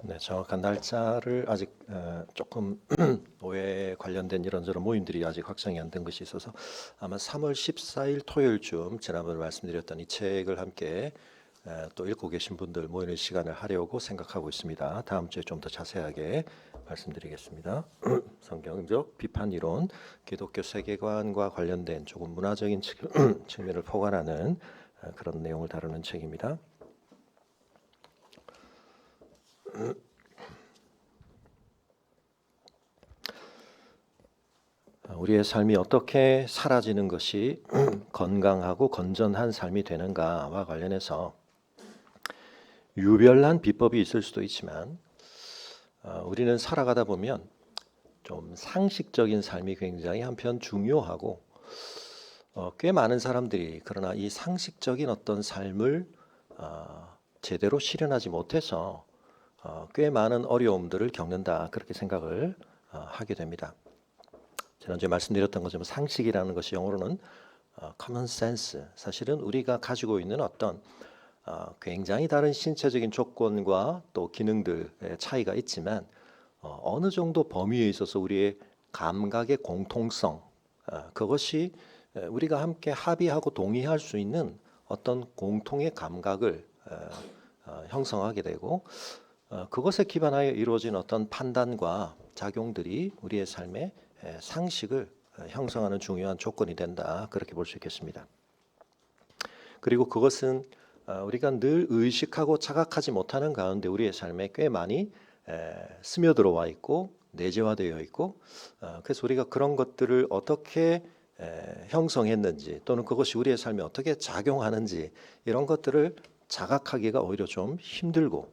네, 정확한 날짜를 아직 조금 노예 관련된 이런저런 모임들이 아직 확정이 안 된 것이 있어서 아마 3월 14일 토요일쯤 지난번에 말씀드렸던 이 책을 함께 또 읽고 계신 분들 모이는 시간을 하려고 생각하고 있습니다. 다음 주에 좀 더 자세하게 말씀드리겠습니다. 성경적 비판 이론, 기독교 세계관과 관련된 조금 문화적인 측면을 포괄하는 그런 내용을 다루는 책입니다. 우리의 삶이 어떻게 사라지는 것이 건강하고 건전한 삶이 되는가와 관련해서 유별난 비법이 있을 수도 있지만 우리는 살아가다 보면 좀 상식적인 삶이 굉장히 한편 중요하고 꽤 많은 사람들이 그러나 이 상식적인 어떤 삶을 제대로 실현하지 못해서 꽤 많은 어려움들을 겪는다 그렇게 생각을 하게 됩니다. 지난주에 말씀드렸던 것처럼 상식이라는 것이 영어로는 common sense, 사실은 우리가 가지고 있는 어떤 굉장히 다른 신체적인 조건과 또 기능들의 차이가 있지만 어느 정도 범위에 있어서 우리의 감각의 공통성, 그것이 우리가 함께 합의하고 동의할 수 있는 어떤 공통의 감각을 형성하게 되고 그것에 기반하여 이루어진 어떤 판단과 작용들이 우리의 삶에 상식을 형성하는 중요한 조건이 된다 그렇게 볼 수 있겠습니다. 그리고 그것은 우리가 늘 의식하고 자각하지 못하는 가운데 우리의 삶에 꽤 많이 스며들어와 있고 내재화되어 있고 그래서 우리가 그런 것들을 어떻게 형성했는지 또는 그것이 우리의 삶에 어떻게 작용하는지 이런 것들을 자각하기가 오히려 좀 힘들고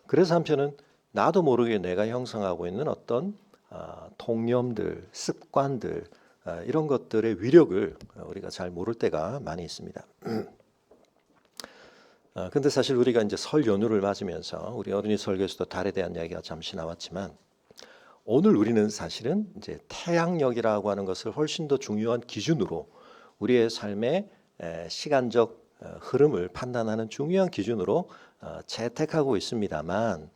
그래서 한편은 나도 모르게 내가 형성하고 있는 어떤 통념들, 습관들 이런 것들의 위력을 우리가 잘 모를 때가 많이 있습니다. 근데 사실 우리가 이제 설 연휴를 맞으면서 우리 어린이 설교에서도 달에 대한 이야기가 잠시 나왔지만 오늘 우리는 사실은 이제 태양력이라고 하는 것을 훨씬 더 중요한 기준으로 우리의 삶의 시간적 흐름을 판단하는 중요한 기준으로 채택하고 있습니다만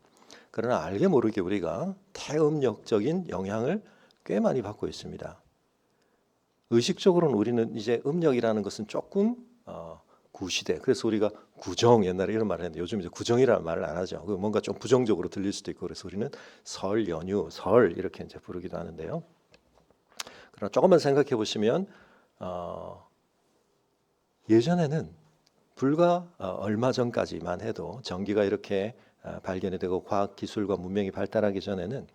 그러나 알게 모르게 우리가 태음력적인 영향을 꽤 많이 받고 있습니다. 의식적으로는 우리는 이제 음력이라는 것은 조금 구시대. 그래서 우리가 구정 옛날에 이런 말을 했는데 요즘 이제 구정이라는 말을 안 하죠. 뭔가 좀 부정적으로 들릴 수도 있고 그래서 우리는 설 연휴, 설 이렇게 이제 부르기도 하는데요. 그러나 조금만 생각해 보시면 예전에는 불과 얼마 전까지만 해도 전기가 이렇게 발견이 되고 과학 기술과 문명이 발달하기 전에는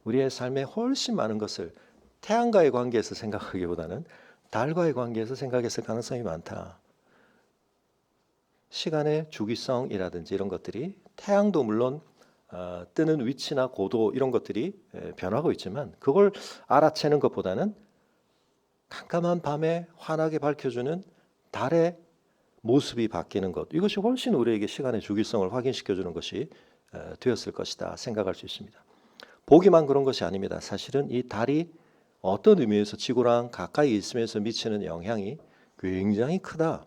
우리의 삶에 훨씬 많은 것을 태양과의 관계에서 생각하기보다는 달과의 관계에서 생각했을 가능성이 많다. 시간의 주기성이라든지 이런 것들이 태양도 물론 뜨는 위치나 고도 이런 것들이 변하고 있지만 그걸 알아채는 것보다는 깜깜한 밤에 환하게 밝혀주는 달의 모습이 바뀌는 것, 이것이 훨씬 우리에게 시간의 주기성을 확인시켜주는 것이 되었을 것이다 생각할 수 있습니다. 보기만 그런 것이 아닙니다. 사실은 이 달이 어떤 의미에서 지구랑 가까이 있으면서 미치는 영향이 굉장히 크다.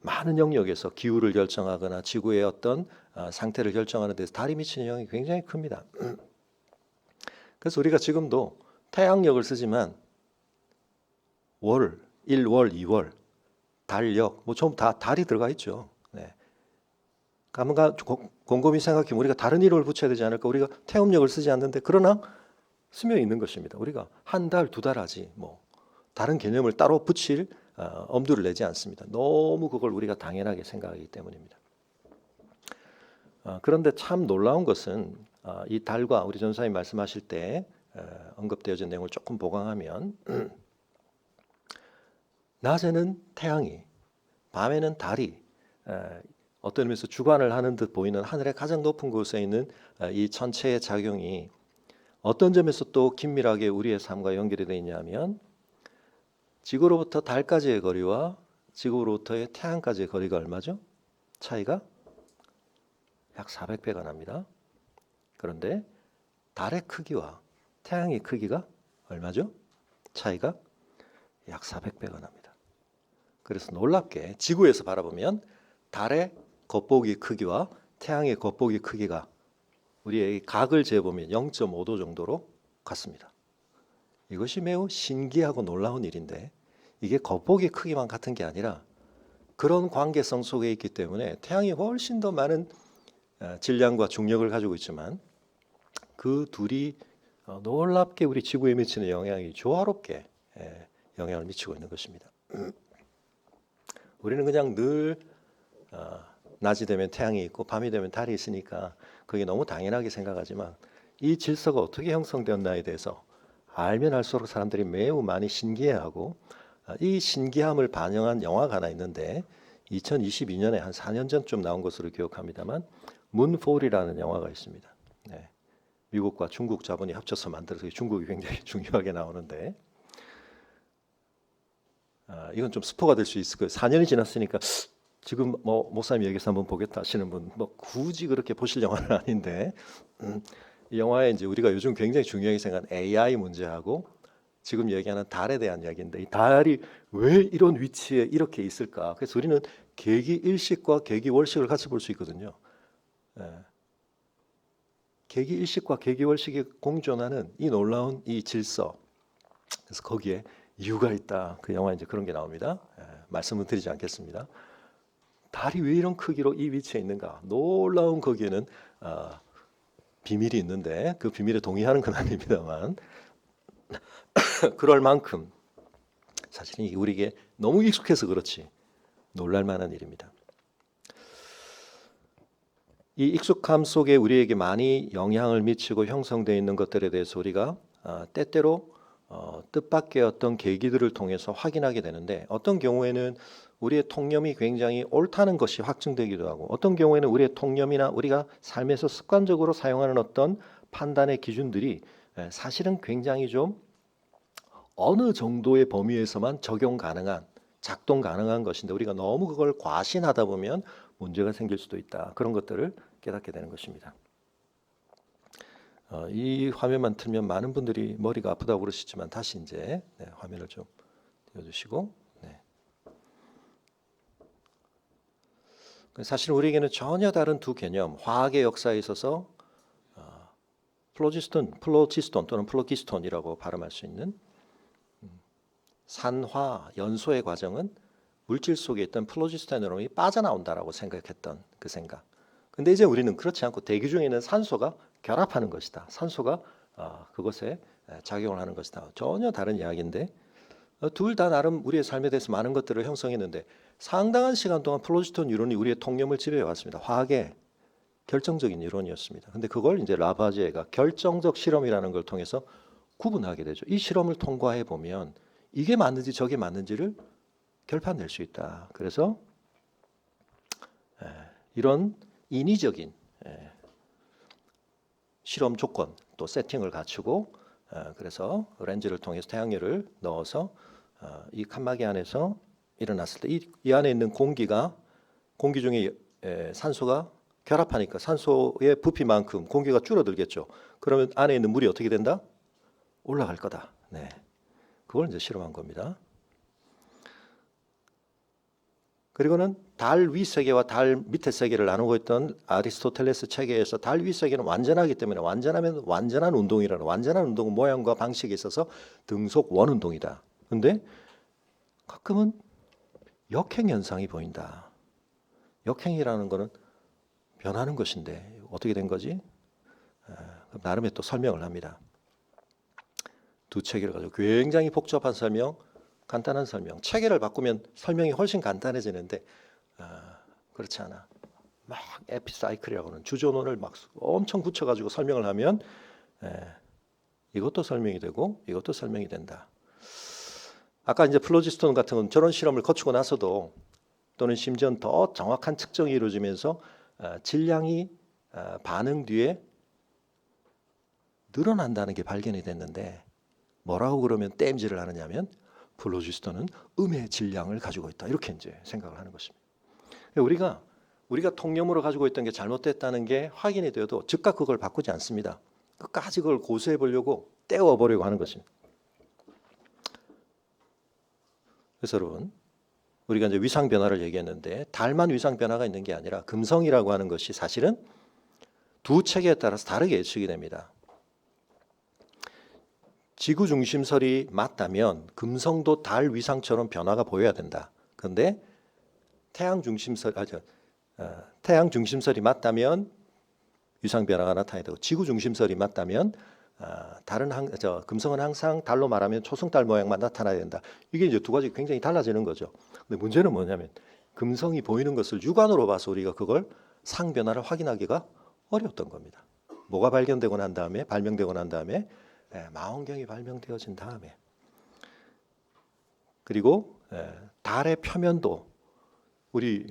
많은 영역에서 기후를 결정하거나 지구의 어떤 상태를 결정하는 데서 달이 미치는 영향이 굉장히 큽니다. 그래서 우리가 지금도 태양력을 쓰지만 월, 1월, 2월 달력, 뭐 좀 다 달이 들어가 있죠. 네. 가만가 곰곰이 생각해보면 우리가 다른 이름을 붙여야 되지 않을까? 우리가 태음력을 쓰지 않는데 그러나 스며 있는 것입니다. 우리가 한 달, 두 달 하지 뭐 다른 개념을 따로 붙일 엄두를 내지 않습니다. 너무 그걸 우리가 당연하게 생각하기 때문입니다. 그런데 참 놀라운 것은 이 달과 우리 전사님 말씀하실 때 언급되어진 내용을 조금 보강하면 낮에는 태양이, 밤에는 달이 어떤 의미에서 주관을 하는 듯 보이는 하늘의 가장 높은 곳에 있는 이 천체의 작용이 어떤 점에서 또 긴밀하게 우리의 삶과 연결이 되어 있냐면 지구로부터 달까지의 거리와 지구로부터의 태양까지의 거리가 얼마죠? 차이가 약 400배가 납니다. 그런데 달의 크기와 태양의 크기가 얼마죠? 차이가 약 400배가 납니다. 그래서 놀랍게 지구에서 바라보면 달의 겉보기 크기와 태양의 겉보기 크기가 우리의 각을 재보면 0.5도 정도로 같습니다. 이것이 매우 신기하고 놀라운 일인데 이게 겉보기 크기만 같은 게 아니라 그런 관계성 속에 있기 때문에 태양이 훨씬 더 많은 질량과 중력을 가지고 있지만 그 둘이 놀랍게 우리 지구에 미치는 영향이 조화롭게 영향을 미치고 있는 것입니다. 우리는 그냥 늘 낮이 되면 태양이 있고 밤이 되면 달이 있으니까 그게 너무 당연하게 생각하지만 이 질서가 어떻게 형성되었나에 대해서 알면 알수록 사람들이 매우 많이 신기해하고 이 신기함을 반영한 영화가 하나 있는데 2022년에 한 4년 전쯤 나온 것으로 기억합니다만 문폴이라는 영화가 있습니다. 네. 미국과 중국 자본이 합쳐서 만들어서 중국이 굉장히 중요하게 나오는데 이건 좀 스포가 될 수 있을 거예요. 4년이 지났으니까 지금 뭐 목사님 얘기해서 한번 보겠다 하시는 분 뭐 굳이 그렇게 보실 영화는 아닌데 이 영화에 이제 우리가 요즘 굉장히 중요하게 생각하는 AI 문제하고 지금 얘기하는 달에 대한 이야기인데 이 달이 왜 이런 위치에 이렇게 있을까? 그래서 우리는 계기 일식과 계기 월식을 같이 볼 수 있거든요. 계기 일식과 계기 월식이 공존하는 이 놀라운 이 질서. 그래서 거기에 이유가 있다. 그 영화에 이제 그런 게 나옵니다. 말씀은 드리지 않겠습니다. 달이 왜 이런 크기로 이 위치에 있는가? 놀라운 거기에는 비밀이 있는데 그 비밀에 동의하는 건 아닙니다만 그럴 만큼 사실은 이게 우리에게 너무 익숙해서 그렇지 놀랄 만한 일입니다. 이 익숙함 속에 우리에게 많이 영향을 미치고 형성되어 있는 것들에 대해서 우리가 때때로 뜻밖의 어떤 계기들을 통해서 확인하게 되는데 어떤 경우에는 우리의 통념이 굉장히 옳다는 것이 확증되기도 하고 어떤 경우에는 우리의 통념이나 우리가 삶에서 습관적으로 사용하는 어떤 판단의 기준들이 사실은 굉장히 좀 어느 정도의 범위에서만 적용 가능한 작동 가능한 것인데 우리가 너무 그걸 과신하다 보면 문제가 생길 수도 있다. 그런 것들을 깨닫게 되는 것입니다. 이 화면만 틀면 많은 분들이 머리가 아프다고 그러시지만 다시 이제 화면을 좀 띄워주시고 사실 우리에게는 전혀 다른 두 개념 화학의 역사에 있어서 플로지스톤 또는 플로기스톤이라고 발음할 수 있는 산화 연소의 과정은 물질 속에 있던 플로지스톤으로 빠져나온다라고 생각했던 그 생각. 근데 이제 우리는 그렇지 않고 대기 중에 있는 산소가 결합하는 것이다. 산소가 그것에 작용을 하는 것이다. 전혀 다른 이야기인데 둘 다 나름 우리의 삶에 대해서 많은 것들을 형성했는데 상당한 시간 동안 플로지스톤 이론이 우리의 통념을 지배해 왔습니다. 화학의 결정적인 이론이었습니다. 근데 그걸 이제 라바지에가 결정적 실험이라는 걸 통해서 구분하게 되죠. 이 실험을 통과해 보면 이게 맞는지 저게 맞는지를 결판낼 수 있다. 그래서 이런 인위적인 실험 조건 또 세팅을 갖추고 그래서 렌즈를 통해서 태양열을 넣어서 이 칸막이 안에서 일어났을 때 이 안에 있는 공기 중에 산소가 결합하니까 산소의 부피만큼 공기가 줄어들겠죠. 그러면 안에 있는 물이 어떻게 된다? 올라갈 거다. 네, 그걸 이제 실험한 겁니다. 그리고는 달 윗세계와 달 밑의 세계를 나누고 있던 아리스토텔레스 체계에서 달 윗세계는 완전하기 때문에 완전하면 완전한 운동이라는 완전한 운동은 모양과 방식에 있어서 등속 원운동이다. 그런데 가끔은 역행 현상이 보인다. 역행이라는 것은 변하는 것인데 어떻게 된 거지? 나름의 또 설명을 합니다. 두 체계를 가지고 굉장히 복잡한 설명, 간단한 설명. 체계를 바꾸면 설명이 훨씬 간단해지는데 그렇지 않아. 막 에피사이클이라고 하는 주존론을 막 엄청 붙여가지고 설명을 하면 이것도 설명이 되고 이것도 설명이 된다. 아까 이제 플로지스톤 같은 건 저런 실험을 거치고 나서도 또는 심지어 더 정확한 측정이 이루어지면서 질량이 반응 뒤에 늘어난다는 게 발견이 됐는데 뭐라고 그러면 땜질을 하느냐면 플로지스톤은 음의 질량을 가지고 있다. 이렇게 이제 생각을 하는 것입니다. 우리가 통념으로 가지고 있던 게 잘못됐다는 게 확인이 되어도 즉각 그걸 바꾸지 않습니다. 끝까지 그걸 고수해 보려고 떼어보려고 하는 것입니다. 그래서 여러분 우리가 이제 위상 변화를 얘기했는데 달만 위상 변화가 있는 게 아니라 금성이라고 하는 것이 사실은 두 체계에 따라서 다르게 예측이 됩니다. 지구 중심설이 맞다면 금성도 달 위상처럼 변화가 보여야 된다. 그런데 태양 중심설이 맞다면 위상 변화가 나타나야 되고, 지구 중심설이 맞다면 금성은 항상 달로 말하면 초승달 모양만 나타나야 된다. 이게 이제 두 가지 굉장히 달라지는 거죠. 근데 문제는 뭐냐면 금성이 보이는 것을 육안으로 봐서 우리가 그걸 상 변화를 확인하기가 어려웠던 겁니다. 뭐가 발명되고 난 다음에 망원경이 발명되어진 다음에, 그리고 달의 표면도 우리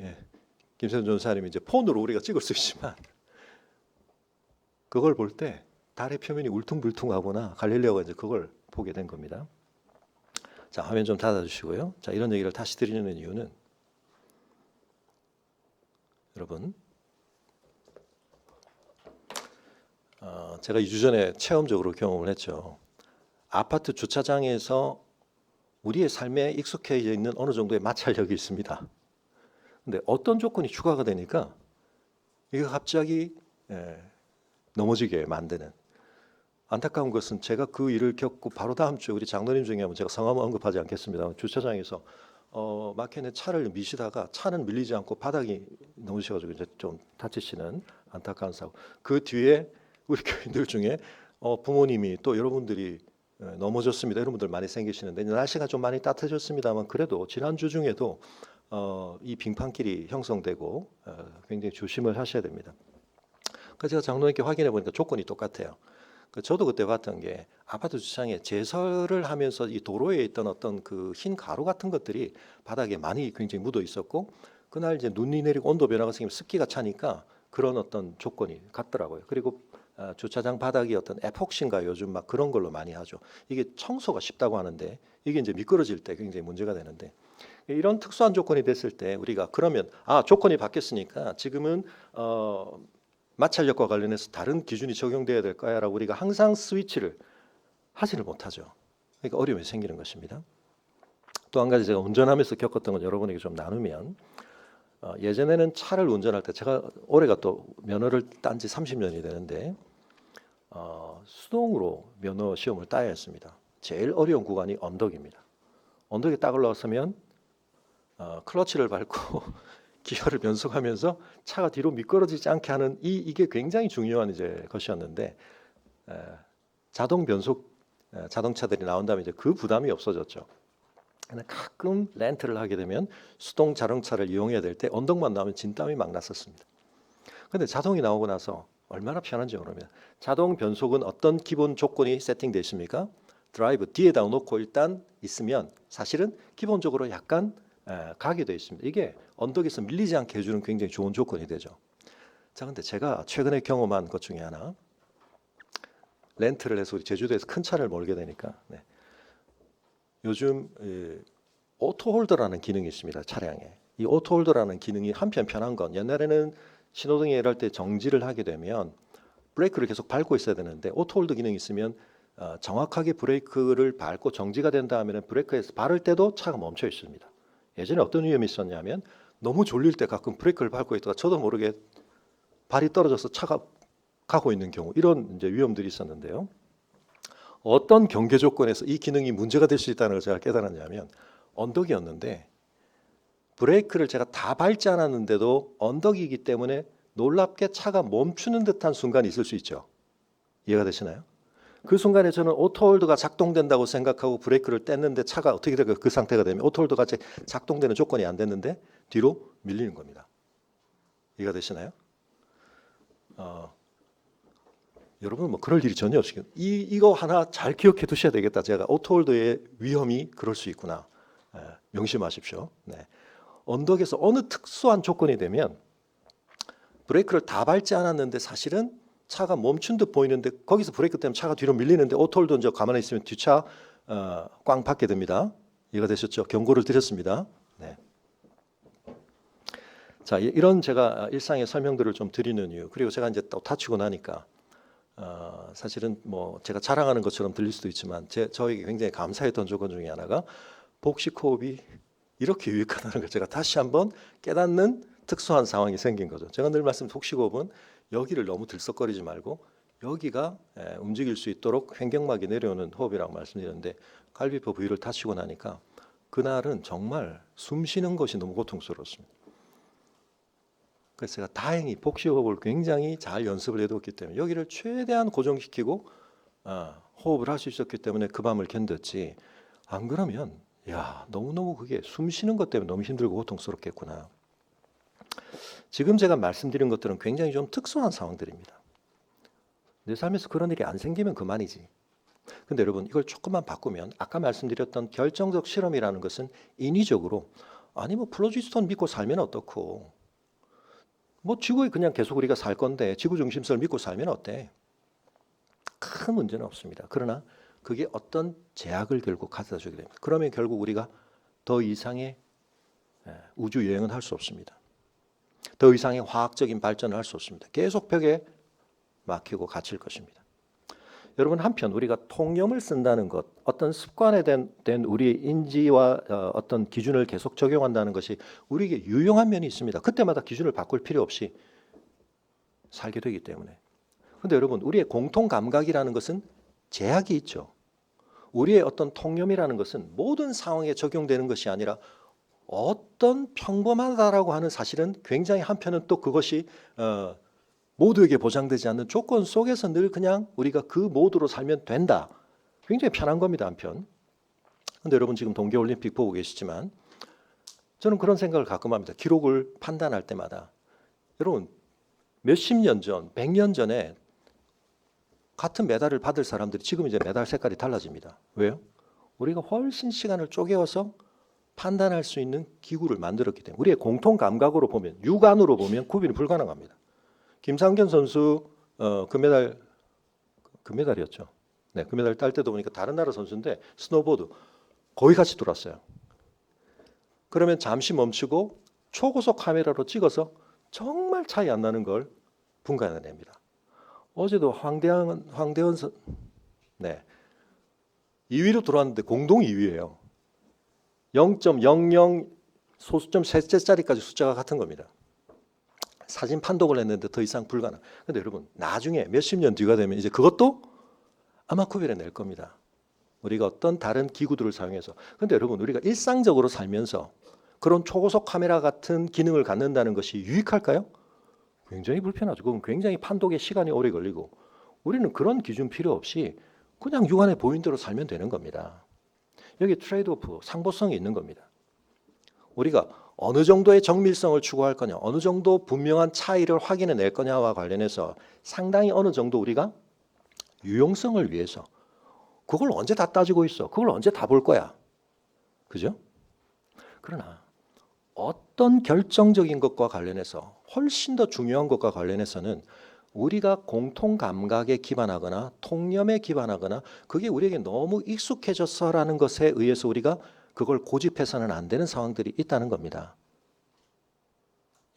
김세현 전사님이 이제 폰으로 우리가 찍을 수 있지만 그걸 볼 때 달의 표면이 울퉁불퉁하거나 갈릴레오가 이제 그걸 보게 된 겁니다. 자, 화면 좀 닫아주시고요. 자, 이런 얘기를 다시 드리는 이유는 여러분, 제가 2주 전에 체험적으로 경험을 했죠. 아파트 주차장에서 우리의 삶에 익숙해져 있는 어느 정도의 마찰력이 있습니다. 근데 어떤 조건이 추가가 되니까 이게 갑자기 넘어지게 만드는, 안타까운 것은 제가 그 일을 겪고 바로 다음 주에 우리 장로님 중에 제가 성함은 언급하지 않겠습니다. 주차장에서 막혀있는 차를 미시다가 차는 밀리지 않고 바닥이 넘어지셔가지고 이제 좀 다치시는 안타까운 사고. 그 뒤에 우리 교인들 중에 부모님이 또 여러분들이 넘어졌습니다. 이런 분들 많이 생기시는데, 날씨가 좀 많이 따뜻해졌습니다만 그래도 지난주 중에도 이 빙판길이 형성되고 굉장히 조심을 하셔야 됩니다. 그래서 제가 장로님께 확인해 보니까 조건이 똑같아요. 저도 그때 봤던 게 아파트 주차장에 제설을 하면서 이 도로에 있던 어떤 그 흰 가루 같은 것들이 바닥에 많이 굉장히 묻어 있었고, 그날 이제 눈이 내리고 온도 변화가 생기면 습기가 차니까 그런 어떤 조건이 같더라고요. 그리고 주차장 바닥이 어떤 에폭신가 요즘 막 그런 걸로 많이 하죠. 이게 청소가 쉽다고 하는데 이게 이제 미끄러질 때 굉장히 문제가 되는데, 이런 특수한 조건이 됐을 때 우리가 그러면 조건이 바뀌었으니까 지금은 마찰력과 관련해서 다른 기준이 적용돼야 될 거야라고 우리가 항상 스위치를 하지를 못하죠. 그러니까 어려움이 생기는 것입니다. 또 한 가지 제가 운전하면서 겪었던 건 여러분에게 좀 나누면, 예전에는 차를 운전할 때, 제가 올해가 또 면허를 딴 지 30년이 되는데 수동으로 면허 시험을 따야 했습니다. 제일 어려운 구간이 언덕입니다. 언덕에 딱 올라서면 클러치를 밟고 기어를 변속하면서 차가 뒤로 미끄러지지 않게 하는 이게 굉장히 중요한 이제 것이었는데, 자동 변속 자동차들이 나온 다음에 이제 그 부담이 없어졌죠. 가끔 렌트를 하게 되면 수동 자동차를 이용해야 될 때 언덕만 나오면 진땀이 막 났었습니다. 근데 자동이 나오고 나서 얼마나 편한지 모릅니다. 자동 변속은 어떤 기본 조건이 세팅되어 있습니까? 드라이브 뒤에다 놓고 일단 있으면 사실은 기본적으로 약간 가게 되어 있습니다. 이게 언덕에서 밀리지 않게 해주는 굉장히 좋은 조건이 되죠. 자, 근데 제가 최근에 경험한 것 중에 하나, 렌트를 해서 우리 제주도에서 큰 차를 몰게 되니까 요즘 오토홀더라는 기능이 있습니다. 차량에. 이 오토홀더라는 기능이 한편 편한 건, 옛날에는 신호등에 이럴 때 정지를 하게 되면 브레이크를 계속 밟고 있어야 되는데 오토홀더 기능이 있으면 정확하게 브레이크를 밟고 정지가 된 다음에는 브레이크에서 밟을 때도 차가 멈춰 있습니다. 예전에 어떤 위험이 있었냐면 너무 졸릴 때 가끔 브레이크를 밟고 있다가 저도 모르게 발이 떨어져서 차가 가고 있는 경우, 이런 이제 위험들이 있었는데요. 어떤 경계 조건에서 이 기능이 문제가 될 수 있다는 걸 제가 깨달았냐면, 언덕이었는데 브레이크를 제가 다 밟지 않았는데도 언덕이기 때문에 놀랍게 차가 멈추는 듯한 순간이 있을 수 있죠. 이해가 되시나요? 그 순간에 저는 오토홀드가 작동된다고 생각하고 브레이크를 뗐는데 차가 어떻게 될까요? 그 상태가 되면 오토홀드가 작동되는 조건이 안 됐는데 뒤로 밀리는 겁니다. 이해가 되시나요? 여러분 뭐 그럴 일이 전혀 없으시겠. 이거 하나 잘 기억해 두셔야 되겠다. 제가 오토홀드의 위험이 그럴 수 있구나. 명심하십시오. 네. 언덕에서 어느 특수한 조건이 되면 브레이크를 다 밟지 않았는데 사실은 차가 멈춘 듯 보이는데 거기서 브레이크 때문에 차가 뒤로 밀리는데 오토홀드 이제 가만히 있으면 뒷차 꽝 받게 됩니다. 이해가 되셨죠? 경고를 드렸습니다. 네. 자, 이런 제가 일상의 설명들을 좀 드리는 이유, 그리고 제가 이제 또 다치고 나니까 사실은 뭐 제가 자랑하는 것처럼 들릴 수도 있지만 저에게 굉장히 감사했던 조건 중에 하나가 복식 호흡이 이렇게 유익하다는 걸 제가 다시 한번 깨닫는 특수한 상황이 생긴 거죠. 제가 늘 말씀, 복식 호흡은 여기를 너무 들썩거리지 말고 여기가 움직일 수 있도록 횡격막이 내려오는 호흡이라고 말씀드렸는데 갈비뼈 부위를 다치고 나니까 그날은 정말 숨 쉬는 것이 너무 고통스러웠습니다. 그래서 제가 다행히 복식호흡을 굉장히 잘 연습을 해뒀기 때문에 여기를 최대한 고정시키고 호흡을 할 수 있었기 때문에 그 밤을 견뎠지, 안 그러면 너무너무 그게 숨 쉬는 것 때문에 너무 힘들고 고통스럽겠구나. 지금 제가 말씀드린 것들은 굉장히 좀 특수한 상황들입니다. 내 삶에서 그런 일이 안 생기면 그만이지. 근데 여러분, 이걸 조금만 바꾸면 아까 말씀드렸던 결정적 실험이라는 것은 인위적으로 플로지스톤 믿고 살면 어떻고, 지구에 그냥 계속 우리가 살 건데 지구 중심성을 믿고 살면 어때? 큰 문제는 없습니다. 그러나 그게 어떤 제약을 결국 가져다 주게 됩니다. 그러면 결국 우리가 더 이상의 우주 여행은 할 수 없습니다. 더 이상의 화학적인 발전을 할 수 없습니다. 계속 벽에 막히고 갇힐 것입니다. 여러분, 한편 우리가 통념을 쓴다는 것, 어떤 습관에 된 우리의 인지와 어떤 기준을 계속 적용한다는 것이 우리에게 유용한 면이 있습니다. 그때마다 기준을 바꿀 필요 없이 살게 되기 때문에. 그런데 여러분, 우리의 공통 감각이라는 것은 제약이 있죠. 우리의 어떤 통념이라는 것은 모든 상황에 적용되는 것이 아니라 어떤 평범하다라고 하는 사실은 굉장히 한편은 또 그것이 모두에게 보장되지 않는 조건 속에서 늘 그냥 우리가 그 모드로 살면 된다. 굉장히 편한 겁니다, 한편. 그런데 여러분, 지금 동계올림픽 보고 계시지만 저는 그런 생각을 가끔 합니다. 기록을 판단할 때마다 여러분, 몇십 년 전, 100년 전에 같은 메달을 받을 사람들이 지금 이제 메달 색깔이 달라집니다. 왜요? 우리가 훨씬 시간을 쪼개어서 판단할 수 있는 기구를 만들었기 때문에. 우리의 공통 감각으로 보면, 육안으로 보면 구분이 불가능합니다. 김상견 선수 금메달이었죠. 네, 금메달 딸 때도 보니까 다른 나라 선수인데 스노보드 거의 같이 돌았어요. 그러면 잠시 멈추고 초고속 카메라로 찍어서 정말 차이 안 나는 걸 분간해냅니다. 어제도 황대현 2위로 들어왔는데 공동 2위예요. 0.00 소수점 셋째 자리까지 숫자가 같은 겁니다. 사진 판독을 했는데 더 이상 불가능. 그런데 여러분, 나중에 몇십 년 뒤가 되면 이제 그것도 아마 구별해낼 겁니다. 우리가 어떤 다른 기구들을 사용해서. 그런데 여러분, 우리가 일상적으로 살면서 그런 초고속 카메라 같은 기능을 갖는다는 것이 유익할까요? 굉장히 불편하죠. 그건 굉장히 판독에 시간이 오래 걸리고, 우리는 그런 기준 필요 없이 그냥 육안에 보이는 대로 살면 되는 겁니다. 여기 트레이드오프, 상보성이 있는 겁니다. 우리가 어느 정도의 정밀성을 추구할 거냐, 어느 정도 분명한 차이를 확인해 낼 거냐와 관련해서 상당히 어느 정도 우리가 유용성을 위해서 그걸 언제 다 따지고 있어? 그걸 언제 다 볼 거야? 그죠? 그러나 어떤 결정적인 것과 관련해서 훨씬 더 중요한 것과 관련해서는 우리가 공통 감각에 기반하거나 통념에 기반하거나 그게 우리에게 너무 익숙해졌어라는 것에 의해서 우리가 그걸 고집해서는 안 되는 상황들이 있다는 겁니다.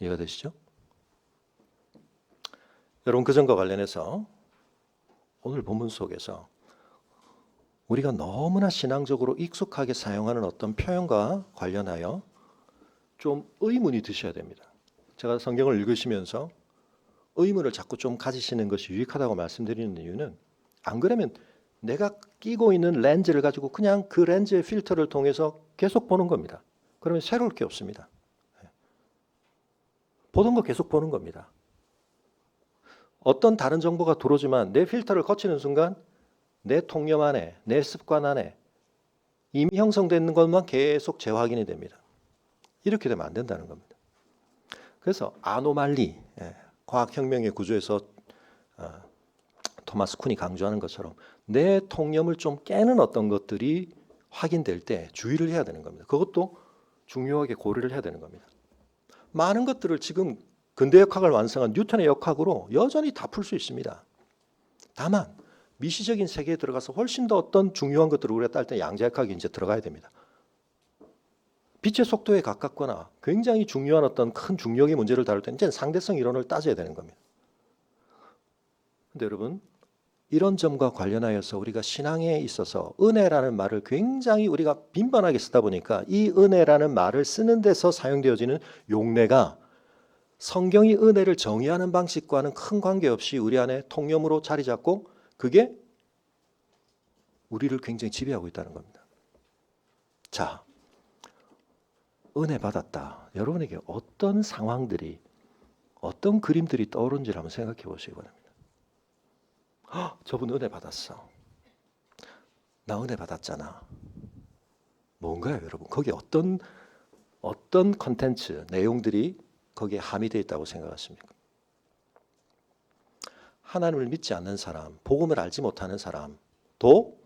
이해가 되시죠? 여러분, 그 점과 관련해서 오늘 본문 속에서 우리가 너무나 신앙적으로 익숙하게 사용하는 어떤 표현과 관련하여 좀 의문이 드셔야 됩니다. 제가 성경을 읽으시면서 의문을 자꾸 좀 가지시는 것이 유익하다고 말씀드리는 이유는, 안 그러면 내가 끼고 있는 렌즈를 가지고 그냥 그 렌즈의 필터를 통해서 계속 보는 겁니다. 그러면 새로울 게 없습니다. 보던 거 계속 보는 겁니다. 어떤 다른 정보가 들어오지만 내 필터를 거치는 순간 내 통념 안에, 내 습관 안에 이미 형성되는 것만 계속 재확인이 됩니다. 이렇게 되면 안 된다는 겁니다. 그래서 아노말리, 과학혁명의 구조에서 토마스 쿤이 강조하는 것처럼 내 통념을 좀 깨는 어떤 것들이 확인될 때 주의를 해야 되는 겁니다. 그것도 중요하게 고려를 해야 되는 겁니다. 많은 것들을 지금 근대역학을 완성한 뉴턴의 역학으로 여전히 다 풀 수 있습니다. 다만 미시적인 세계에 들어가서 훨씬 더 어떤 중요한 것들을 우리가 딸 때 양자역학이 이제 들어가야 됩니다. 빛의 속도에 가깝거나 굉장히 중요한 어떤 큰 중력의 문제를 다룰 때는 이제 상대성 이론을 따져야 되는 겁니다. 그런데 여러분, 이런 점과 관련하여서 우리가 신앙에 있어서 은혜라는 말을 굉장히 우리가 빈번하게 쓰다 보니까 이 은혜라는 말을 쓰는 데서 사용되어지는 용례가 성경이 은혜를 정의하는 방식과는 큰 관계없이 우리 안에 통념으로 자리 잡고 그게 우리를 굉장히 지배하고 있다는 겁니다. 자, 은혜 받았다. 여러분에게 어떤 상황들이, 어떤 그림들이 떠오른지를 한번 생각해 보시기 바랍니다. 저분 은혜 받았어. 나 은혜 받았잖아. 뭔가요, 여러분? 거기 어떤 컨텐츠, 내용들이 거기에 함의되어 있다고 생각하십니까? 하나님을 믿지 않는 사람, 복음을 알지 못하는 사람도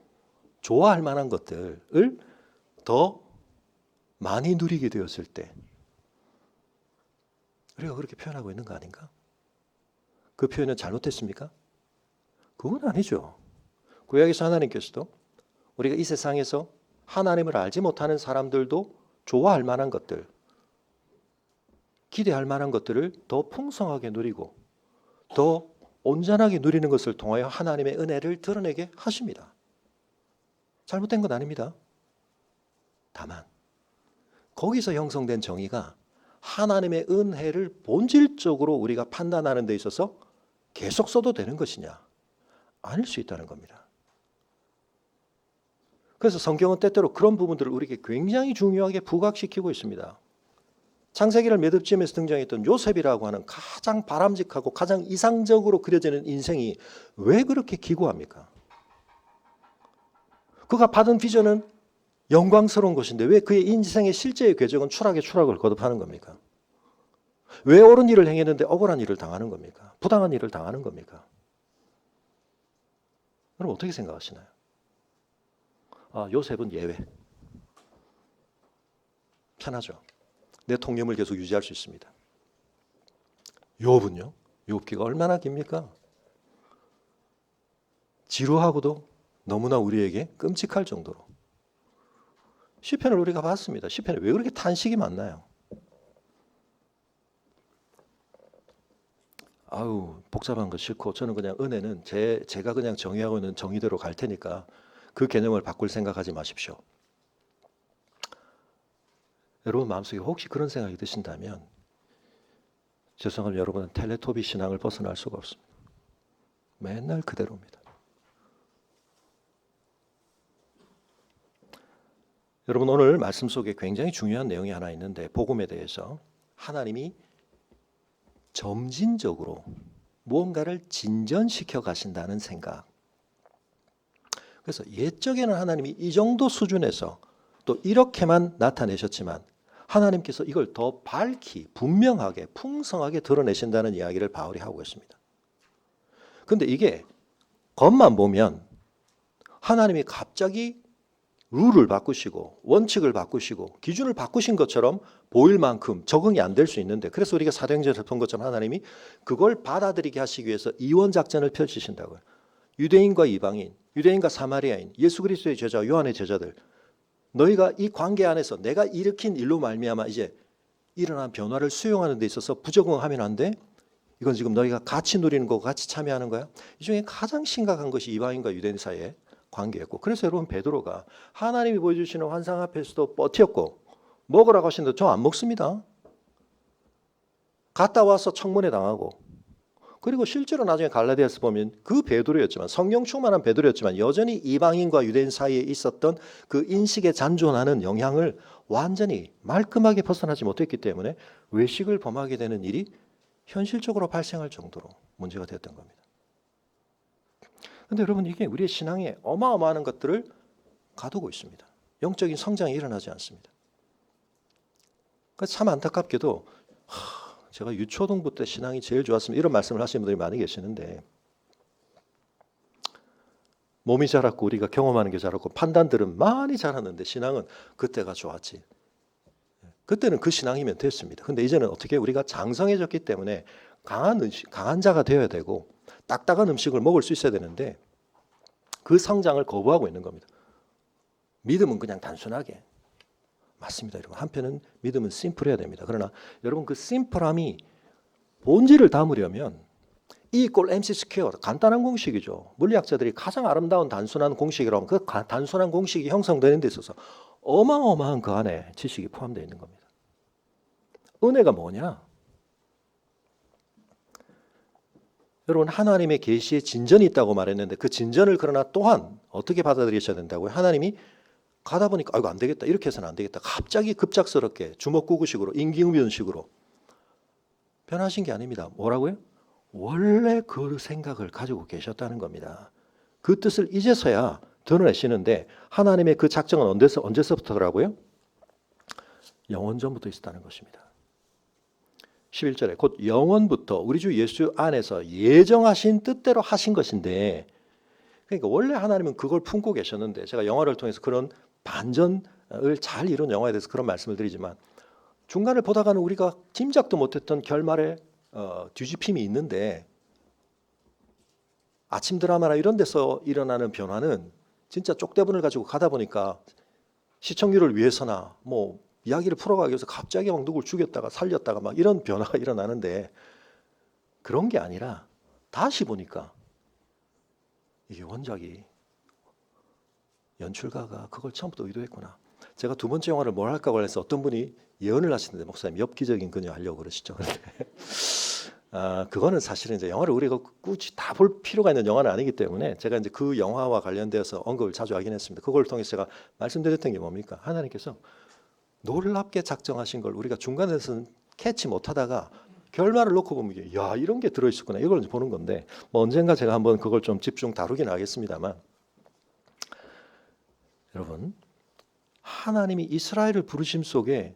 좋아할 만한 것들을 더 많이 누리게 되었을 때 우리가 그렇게 표현하고 있는 거 아닌가? 그 표현은 잘못됐습니까? 그건 아니죠. 구약에서 하나님께서도 우리가 이 세상에서 하나님을 알지 못하는 사람들도 좋아할 만한 것들, 기대할 만한 것들을 더 풍성하게 누리고 더 온전하게 누리는 것을 통하여 하나님의 은혜를 드러내게 하십니다. 잘못된 건 아닙니다. 다만 거기서 형성된 정의가 하나님의 은혜를 본질적으로 우리가 판단하는 데 있어서 계속 써도 되는 것이냐? 아닐 수 있다는 겁니다. 그래서 성경은 때때로 그런 부분들을 우리에게 굉장히 중요하게 부각시키고 있습니다. 창세기를 매듭지면서 등장했던 요셉이라고 하는 가장 바람직하고 가장 이상적으로 그려지는 인생이 왜 그렇게 기구합니까? 그가 받은 비전은 영광스러운 것인데 왜 그의 인생의 실제의 궤적은 추락에 추락을 거듭하는 겁니까? 왜 옳은 일을 행했는데 억울한 일을 당하는 겁니까? 부당한 일을 당하는 겁니까? 여러분 어떻게 생각하시나요? 요셉은 예외. 편하죠. 내 통념을 계속 유지할 수 있습니다. 욥은요? 욥기가 얼마나 깁니까? 지루하고도 너무나 우리에게 끔찍할 정도로. 시편을 우리가 봤습니다. 시편에 왜 그렇게 탄식이 많나요? 복잡한 거 싫고 저는 그냥 은혜는 제가 그냥 정의하고 있는 정의대로 갈 테니까 그 개념을 바꿀 생각하지 마십시오. 여러분 마음속에 혹시 그런 생각이 드신다면 죄송하지만 여러분은 텔레토비 신앙을 벗어날 수가 없습니다. 맨날 그대로입니다. 여러분 오늘 말씀 속에 굉장히 중요한 내용이 하나 있는데 복음에 대해서 하나님이 점진적으로 무언가를 진전시켜 가신다는 생각. 그래서 옛적에는 하나님이 이 정도 수준에서 또 이렇게만 나타내셨지만 하나님께서 이걸 더 밝히 분명하게 풍성하게 드러내신다는 이야기를 바울이 하고 있습니다. 그런데 이게 겉만 보면 하나님이 갑자기 룰을 바꾸시고 원칙을 바꾸시고 기준을 바꾸신 것처럼 보일 만큼 적응이 안 될 수 있는데 그래서 우리가 사도행전에서 본 것처럼 하나님이 그걸 받아들이게 하시기 위해서 이원 작전을 펼치신다고요. 유대인과 이방인, 유대인과 사마리아인, 예수 그리스도의 제자, 요한의 제자들 너희가 이 관계 안에서 내가 일으킨 일로 말미암아 이제 일어난 변화를 수용하는 데 있어서 부적응하면 안 돼. 이건 지금 너희가 같이 누리는 거고 같이 참여하는 거야. 이 중에 가장 심각한 것이 이방인과 유대인 사이의 관계였고 그래서 여러분 베드로가 하나님이 보여주시는 환상 앞에서도 버텼고 먹으라고 하시는데 저 안 먹습니다. 갔다 와서 청문회 당하고 그리고 실제로 나중에 갈라디아서 보면 그 베드로였지만 성령 충만한 베드로였지만 여전히 이방인과 유대인 사이에 있었던 그 인식에 잔존하는 영향을 완전히 말끔하게 벗어나지 못했기 때문에 외식을 범하게 되는 일이 현실적으로 발생할 정도로 문제가 되었던 겁니다. 그런데 여러분 이게 우리의 신앙에 어마어마한 것들을 가두고 있습니다. 영적인 성장이 일어나지 않습니다. 참 안타깝게도 제가 유초등부 때 신앙이 제일 좋았습니다. 이런 말씀을 하시는 분들이 많이 계시는데 몸이 자랐고 우리가 경험하는 게 자랐고 판단들은 많이 자랐는데 신앙은 그때가 좋았지. 그때는 그 신앙이면 됐습니다. 근데 이제는 어떻게 우리가 장성해졌기 때문에 강한 자가 되어야 되고 딱딱한 음식을 먹을 수 있어야 되는데 그 성장을 거부하고 있는 겁니다. 믿음은 그냥 단순하게 맞습니다. 여러분 한편은 믿음은 심플해야 됩니다. 그러나 여러분 그 심플함이 본질을 담으려면 E = MC 스퀘어 간단한 공식이죠. 물리학자들이 가장 아름다운 단순한 공식이라면 그 단순한 공식이 형성되는 데 있어서 어마어마한 그 안에 지식이 포함되어 있는 겁니다. 은혜가 뭐냐? 여러분 하나님의 계시에 진전이 있다고 말했는데 그 진전을 그러나 또한 어떻게 받아들이셔야 된다고요? 하나님이 가다 보니까 아이고 안 되겠다 이렇게 해서는 안 되겠다 갑자기 급작스럽게 주먹구구식으로 임기응변식으로 변하신 게 아닙니다. 뭐라고요? 원래 그 생각을 가지고 계셨다는 겁니다. 그 뜻을 이제서야 드러내시는데 하나님의 그 작정은 언제서부터더라고요? 영원 전부터 있었다는 것입니다. 11절에 곧 영원부터 우리 주 예수 안에서 예정하신 뜻대로 하신 것인데, 그러니까 원래 하나님은 그걸 품고 계셨는데, 제가 영화를 통해서 그런 반전을 잘 이룬 영화에 대해서 그런 말씀을 드리지만 중간을 보다가는 우리가 짐작도 못했던 결말에 뒤집힘이 있는데, 아침 드라마나 이런 데서 일어나는 변화는 진짜 쪽대본을 가지고 가다 보니까 시청률을 위해서나 뭐 이야기를 풀어가기 위해서 갑자기 막 누굴 죽였다가 살렸다가 막 이런 변화가 일어나는데, 그런 게 아니라 다시 보니까 이게 원작이 연출가가 그걸 처음부터 의도했구나. 제가 두 번째 영화를 뭘 할까 해서 어떤 분이 예언을 하시는데, 목사님 엽기적인 그녀 하려고 그러시죠. 그거는 사실은 이제 영화를 우리가 굳이 다 볼 필요가 있는 영화는 아니기 때문에 제가 이제 그 영화와 관련되어서 언급을 자주 하긴 했습니다. 그걸 통해서 제가 말씀드렸던 게 뭡니까? 하나님께서 놀랍게 작정하신 걸 우리가 중간에서는 캐치 못하다가 결말을 놓고 보면 이게 야 이런 게 들어있었구나 이걸 보는 건데, 뭐 언젠가 제가 한번 그걸 좀 집중 다루긴 하겠습니다만, 여러분 하나님이 이스라엘을 부르심 속에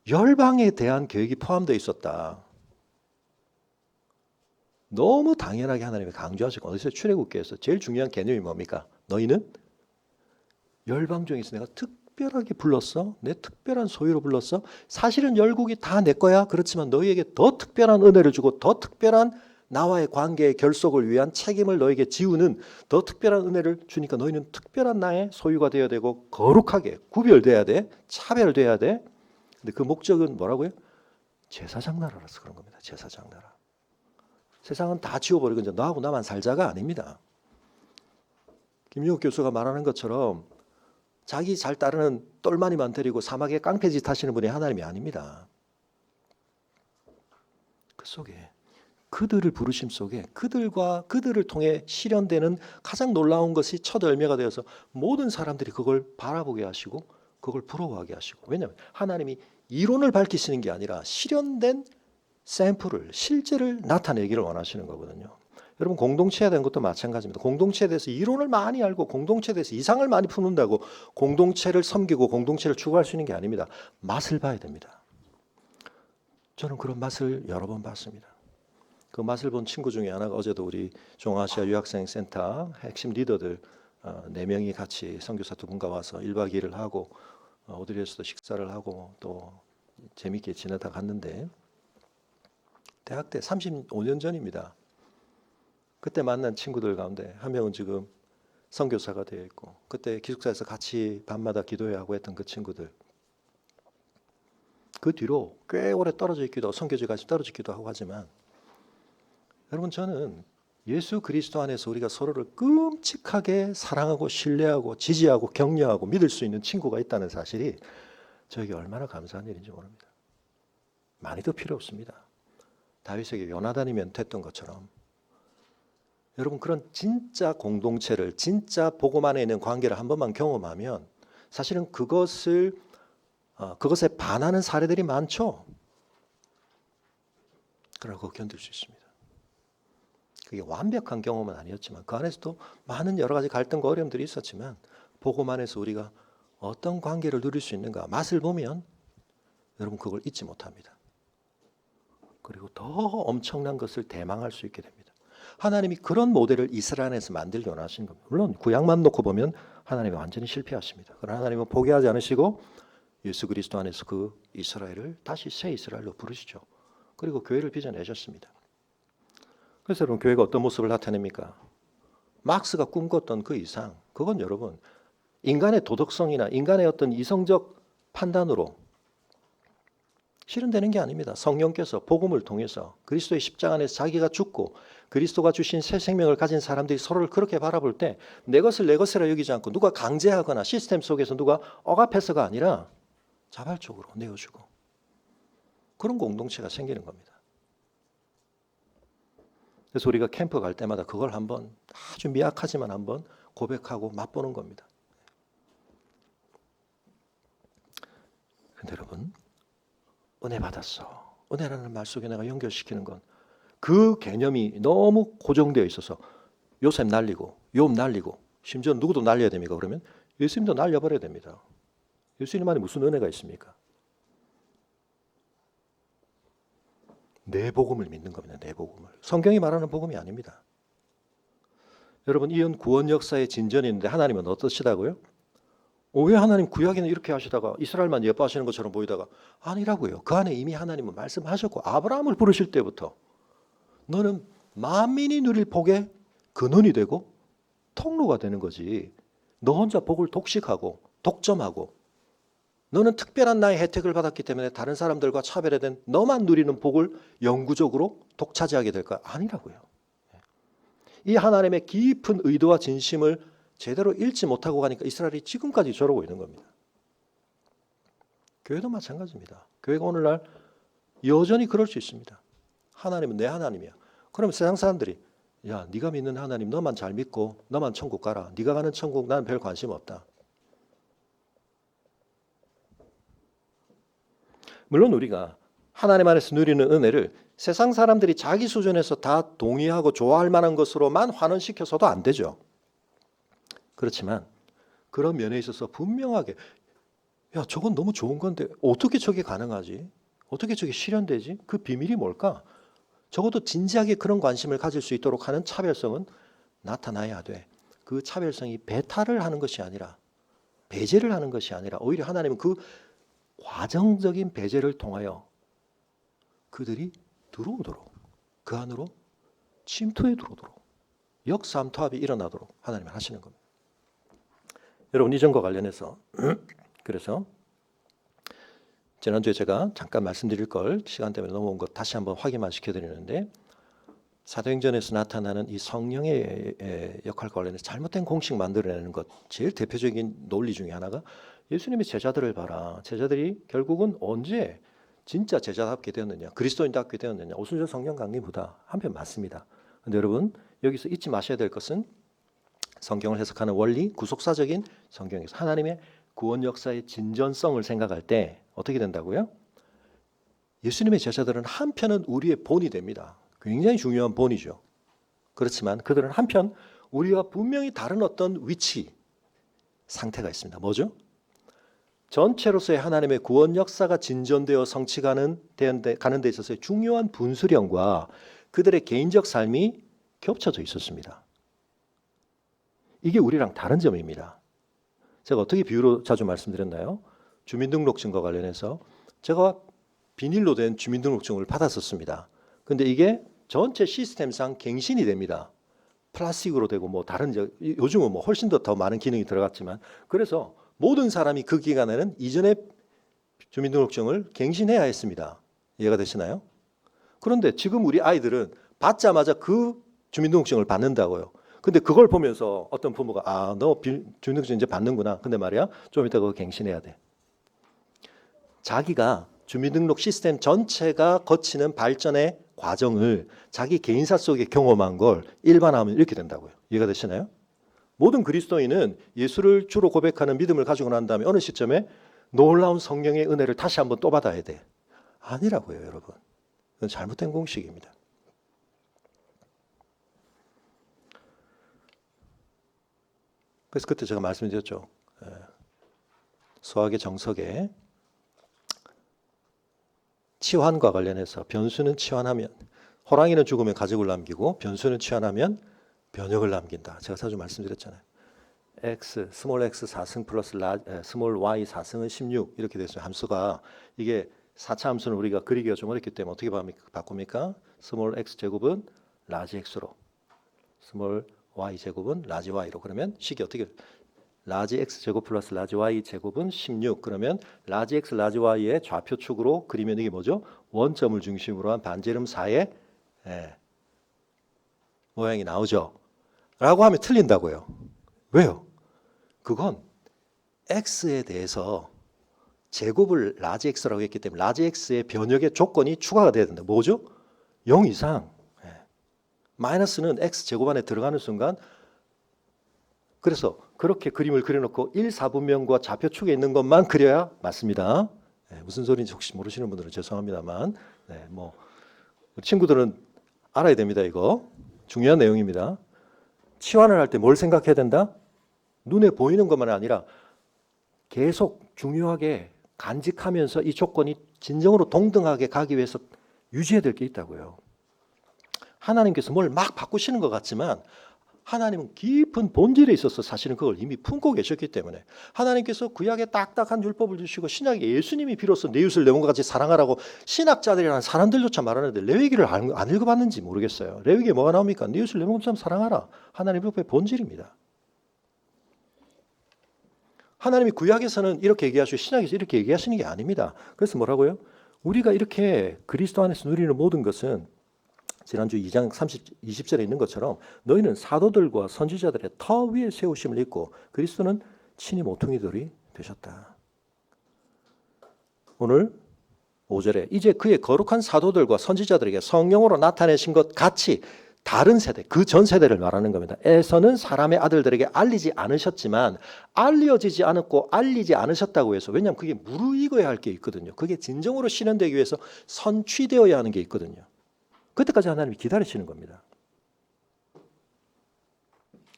열방에 대한 계획이 포함되어 있었다. 너무 당연하게 하나님이 강조하시고, 어디서 출애굽기에서 제일 중요한 개념이 뭡니까? 너희는 열방 중에서 내가 특별하게 불렀어. 내 특별한 소유로 불렀어. 사실은 열국이 다 내 거야. 그렇지만 너희에게 더 특별한 은혜를 주고 더 특별한 나와의 관계의 결속을 위한 책임을 너에게 지우는 더 특별한 은혜를 주니까 너희는 특별한 나의 소유가 되어야 되고 거룩하게 구별돼야 돼. 차별돼야 돼. 근데 그 목적은 뭐라고요? 제사장 나라라서 그런 겁니다. 제사장 나라. 세상은 다 지워버리고 이제 너하고 나만 살자가 아닙니다. 김용욱 교수가 말하는 것처럼 자기 잘 따르는 똘마니만 데리고 사막에 깡패짓 하시는 분이 하나님이 아닙니다. 그 속에 그들을 부르심 속에 그들과 그들을 통해 실현되는 가장 놀라운 것이 첫 열매가 되어서 모든 사람들이 그걸 바라보게 하시고 그걸 부러워하게 하시고, 왜냐하면 하나님이 이론을 밝히시는 게 아니라 실현된 샘플을 실제를 나타내기를 원하시는 거거든요. 여러분 공동체에 대한 것도 마찬가지입니다. 공동체에 대해서 이론을 많이 알고 공동체에 대해서 이상을 많이 푸는다고 공동체를 섬기고 공동체를 추구할 수 있는 게 아닙니다. 맛을 봐야 됩니다. 저는 그런 맛을 여러 번 봤습니다. 그 맛을 본 친구 중에 하나가 어제도 우리 중앙아시아 유학생센터 핵심 리더들 4명이 같이 선교사 2분과 와서 1박 2일을 하고 오드리에서도 식사를 하고 또 재밌게 지내다 갔는데, 대학 때 35년 전입니다. 그때 만난 친구들 가운데 한 명은 지금 선교사가 되어 있고, 그때 기숙사에서 같이 밤마다 기도회하고 하고 했던 그 친구들, 그 뒤로 꽤 오래 떨어져 있기도 하고 선교지 같이 떨어져 있기도 하고 하지만, 여러분 저는 예수 그리스도 안에서 우리가 서로를 끔찍하게 사랑하고 신뢰하고 지지하고 격려하고 믿을 수 있는 친구가 있다는 사실이 저에게 얼마나 감사한 일인지 모릅니다. 많이 더 필요 없습니다. 다윗에게 요나단이면 됐던 것처럼 여러분 그런 진짜 공동체를, 진짜 복음 안에 있는 관계를 한 번만 경험하면 사실은 그것에 반하는 사례들이 많죠. 그러나 그거 견딜 수 있습니다. 그게 완벽한 경험은 아니었지만 그 안에서도 많은 여러 가지 갈등과 어려움들이 있었지만 복음 안에서 우리가 어떤 관계를 누릴 수 있는가 맛을 보면 여러분 그걸 잊지 못합니다. 그리고 더 엄청난 것을 대망할 수 있게 됩니다. 하나님이 그런 모델을 이스라엘 안에서 만들기 원하신 겁니다. 물론 구약만 놓고 보면 하나님이 완전히 실패하십니다. 그러나 하나님은 포기하지 않으시고 예수 그리스도 안에서 그 이스라엘을 다시 새 이스라엘로 부르시죠. 그리고 교회를 빚어내셨습니다. 그래서 여러분 교회가 어떤 모습을 나타냅니까? 막스가 꿈꿨던 그 이상, 그건 여러분 인간의 도덕성이나 인간의 어떤 이성적 판단으로 실현되는 게 아닙니다. 성령께서 복음을 통해서 그리스도의 십자가 안에서 자기가 죽고 그리스도가 주신 새 생명을 가진 사람들이 서로를 그렇게 바라볼 때 내 것을 내 것이라 여기지 않고 누가 강제하거나 시스템 속에서 누가 억압해서가 아니라 자발적으로 내어주고 그런 공동체가 생기는 겁니다. 그래서 우리가 캠프 갈 때마다 그걸 한번 아주 미약하지만 한번 고백하고 맛보는 겁니다. 근데 여러분, 은혜 받았어. 은혜라는 말 속에 내가 연결시키는 건 그 개념이 너무 고정되어 있어서 요셉 날리고 욥 날리고 심지어 누구도 날려야 됩니까? 그러면 예수님도 날려버려야 됩니다. 예수님 안에 무슨 은혜가 있습니까? 내 복음을 믿는 겁니다. 내 복음을. 성경이 말하는 복음이 아닙니다. 여러분, 이런 구원 역사의 진전이 있는데 하나님은 어떠시다고요? 왜 하나님 구약에는 이렇게 하시다가 이스라엘만 예뻐하시는 것처럼 보이다가 아니라고요. 그 안에 이미 하나님은 말씀하셨고 아브라함을 부르실 때부터 너는 만민이 누릴 복의 근원이 되고 통로가 되는 거지. 너 혼자 복을 독식하고 독점하고 너는 특별한 나의 혜택을 받았기 때문에 다른 사람들과 차별화된 너만 누리는 복을 영구적으로 독차지하게 될까? 아니라고요. 이 하나님의 깊은 의도와 진심을 제대로 읽지 못하고 가니까 이스라엘이 지금까지 저러고 있는 겁니다. 교회도 마찬가지입니다. 교회가 오늘날 여전히 그럴 수 있습니다. 하나님은 내 하나님이야. 그럼 세상 사람들이 야, 네가 믿는 하나님 너만 잘 믿고 너만 천국 가라. 네가 가는 천국 나는 별 관심 없다. 물론 우리가 하나님 안에서 누리는 은혜를 세상 사람들이 자기 수준에서 다 동의하고 좋아할 만한 것으로만 환원시켜서도 안 되죠. 그렇지만 그런 면에 있어서 분명하게 야, 저건 너무 좋은 건데 어떻게 저게 가능하지? 어떻게 저게 실현되지? 그 비밀이 뭘까? 적어도 진지하게 그런 관심을 가질 수 있도록 하는 차별성은 나타나야 돼. 그 차별성이 배탈을 하는 것이 아니라 배제를 하는 것이 아니라 오히려 하나님은 그 과정적인 배제를 통하여 그들이 들어오도록 그 안으로 침투해 들어오도록 역삼투압이 일어나도록 하나님은 하시는 겁니다. 여러분, 이전과 관련해서 그래서 지난주에 제가 잠깐 말씀드릴 걸 시간 때문에 넘어온 것 다시 한번 확인만 시켜드리는데 사도행전에서 나타나는 이 성령의 역할과 관련해서 잘못된 공식 만들어내는 것 제일 대표적인 논리 중에 하나가 예수님의 제자들을 봐라. 제자들이 결국은 언제 진짜 제자답게 되었느냐, 그리스도인답게 되었느냐, 오순절 성령 강림보다 한편 맞습니다. 그런데 여러분 여기서 잊지 마셔야 될 것은 성경을 해석하는 원리, 구속사적인 성경에서 하나님의 구원 역사의 진전성을 생각할 때 어떻게 된다고요? 예수님의 제자들은 한편은 우리의 본이 됩니다. 굉장히 중요한 본이죠. 그렇지만 그들은 한편 우리와 분명히 다른 어떤 위치, 상태가 있습니다. 뭐죠? 전체로서의 하나님의 구원 역사가 진전되어 성취가는 가는 데 있어서의 중요한 분수령과 그들의 개인적 삶이 겹쳐져 있었습니다. 이게 우리랑 다른 점입니다. 제가 어떻게 비유로 자주 말씀드렸나요? 주민등록증과 관련해서 제가 비닐로 된 주민등록증을 받았었습니다. 근데 이게 전체 시스템상 갱신이 됩니다. 플라스틱으로 되고 뭐 다른 요즘은 뭐 훨씬 더 많은 기능이 들어갔지만 그래서 모든 사람이 그 기간에는 이전의 주민등록증을 갱신해야 했습니다. 이해가 되시나요? 그런데 지금 우리 아이들은 받자마자 그 주민등록증을 받는다고요. 근데 그걸 보면서 어떤 부모가 너 주민등록증 이제 받는구나. 근데 말이야 좀 이따 그거 갱신해야 돼. 자기가 주민등록 시스템 전체가 거치는 발전의 과정을 자기 개인사 속에 경험한 걸 일반화하면 이렇게 된다고요. 이해가 되시나요? 모든 그리스도인은 예수를 주로 고백하는 믿음을 가지고 난 다음에 어느 시점에 놀라운 성령의 은혜를 다시 한번 또 받아야 돼. 아니라고요, 여러분. 그건 잘못된 공식입니다. 그래서 그때 제가 말씀드렸죠. 수학의 정석에 치환과 관련해서 변수는 치환하면 호랑이는 죽으면 가족을 남기고 변수는 치환하면 변역을 남긴다. 제가 자주 말씀드렸잖아요. x, 스몰 x 4승 플러스 스몰 y 4승은 16 이렇게 됐어요. 함수가 이게 4차 함수는 우리가 그리기가 좀 어렵기 때문에 어떻게 바꿉니까? 스몰 x 제곱은 라지 x로 스몰 y 제곱은 라지 y로 그러면 식이 어떻게 라지 x 제곱 플러스 라지 y 제곱은 16 그러면 라지 x 라지 y의 좌표축으로 그리면 이게 뭐죠? 원점을 중심으로 한 반지름 4의 모양이 나오죠. 라고 하면 틀린다고요. 왜요? 그건 x에 대해서 제곱을 라지 x라고 했기 때문에 라지 x의 변역의 조건이 추가가 돼야 된다. 뭐죠? 0 이상. 마이너스는 x제곱 안에 들어가는 순간, 그래서 그렇게 그림을 그려놓고 1, 4분면과 좌표축에 있는 것만 그려야 맞습니다. 네, 무슨 소리인지 혹시 모르시는 분들은 죄송합니다만, 네, 뭐 우리 친구들은 알아야 됩니다. 이거 중요한 내용입니다. 치환을 할 때 뭘 생각해야 된다? 눈에 보이는 것만 아니라 계속 중요하게 간직하면서 이 조건이 진정으로 동등하게 가기 위해서 유지해야 될 게 있다고요. 하나님께서 뭘 막 바꾸시는 것 같지만 하나님은 깊은 본질에 있어서 사실은 그걸 이미 품고 계셨기 때문에, 하나님께서 구약에 딱딱한 율법을 주시고 신약에 예수님이 비로소 내 이웃을 내 몸과 같이 사랑하라고 신학자들이라는 사람들조차 말하는데 레위기를 안 읽어봤는지 모르겠어요. 레위기에 뭐가 나옵니까? 내 이웃을 내 몸처럼 사랑하라. 하나님 율법의 본질입니다. 하나님이 구약에서는 이렇게 얘기하시고 신약에서 이렇게 얘기하시는 게 아닙니다. 그래서 뭐라고요? 우리가 이렇게 그리스도 안에서 누리는 모든 것은 지난주 2장 20절에 있는 것처럼 너희는 사도들과 선지자들의 터 위에 세우심을 입고 그리스도는 친히 모퉁이들이 되셨다. 오늘 5절에 이제 그의 거룩한 사도들과 선지자들에게 성령으로 나타내신 것 같이 다른 세대, 그 전 세대를 말하는 겁니다. 에서는 사람의 아들들에게 알리지 않으셨지만 알려지지 않았고 알리지 않으셨다고 해서, 왜냐하면 그게 무르익어야 할 게 있거든요. 그게 진정으로 실현되기 위해서 선취되어야 하는 게 있거든요. 그때까지 하나님이 기다리시는 겁니다.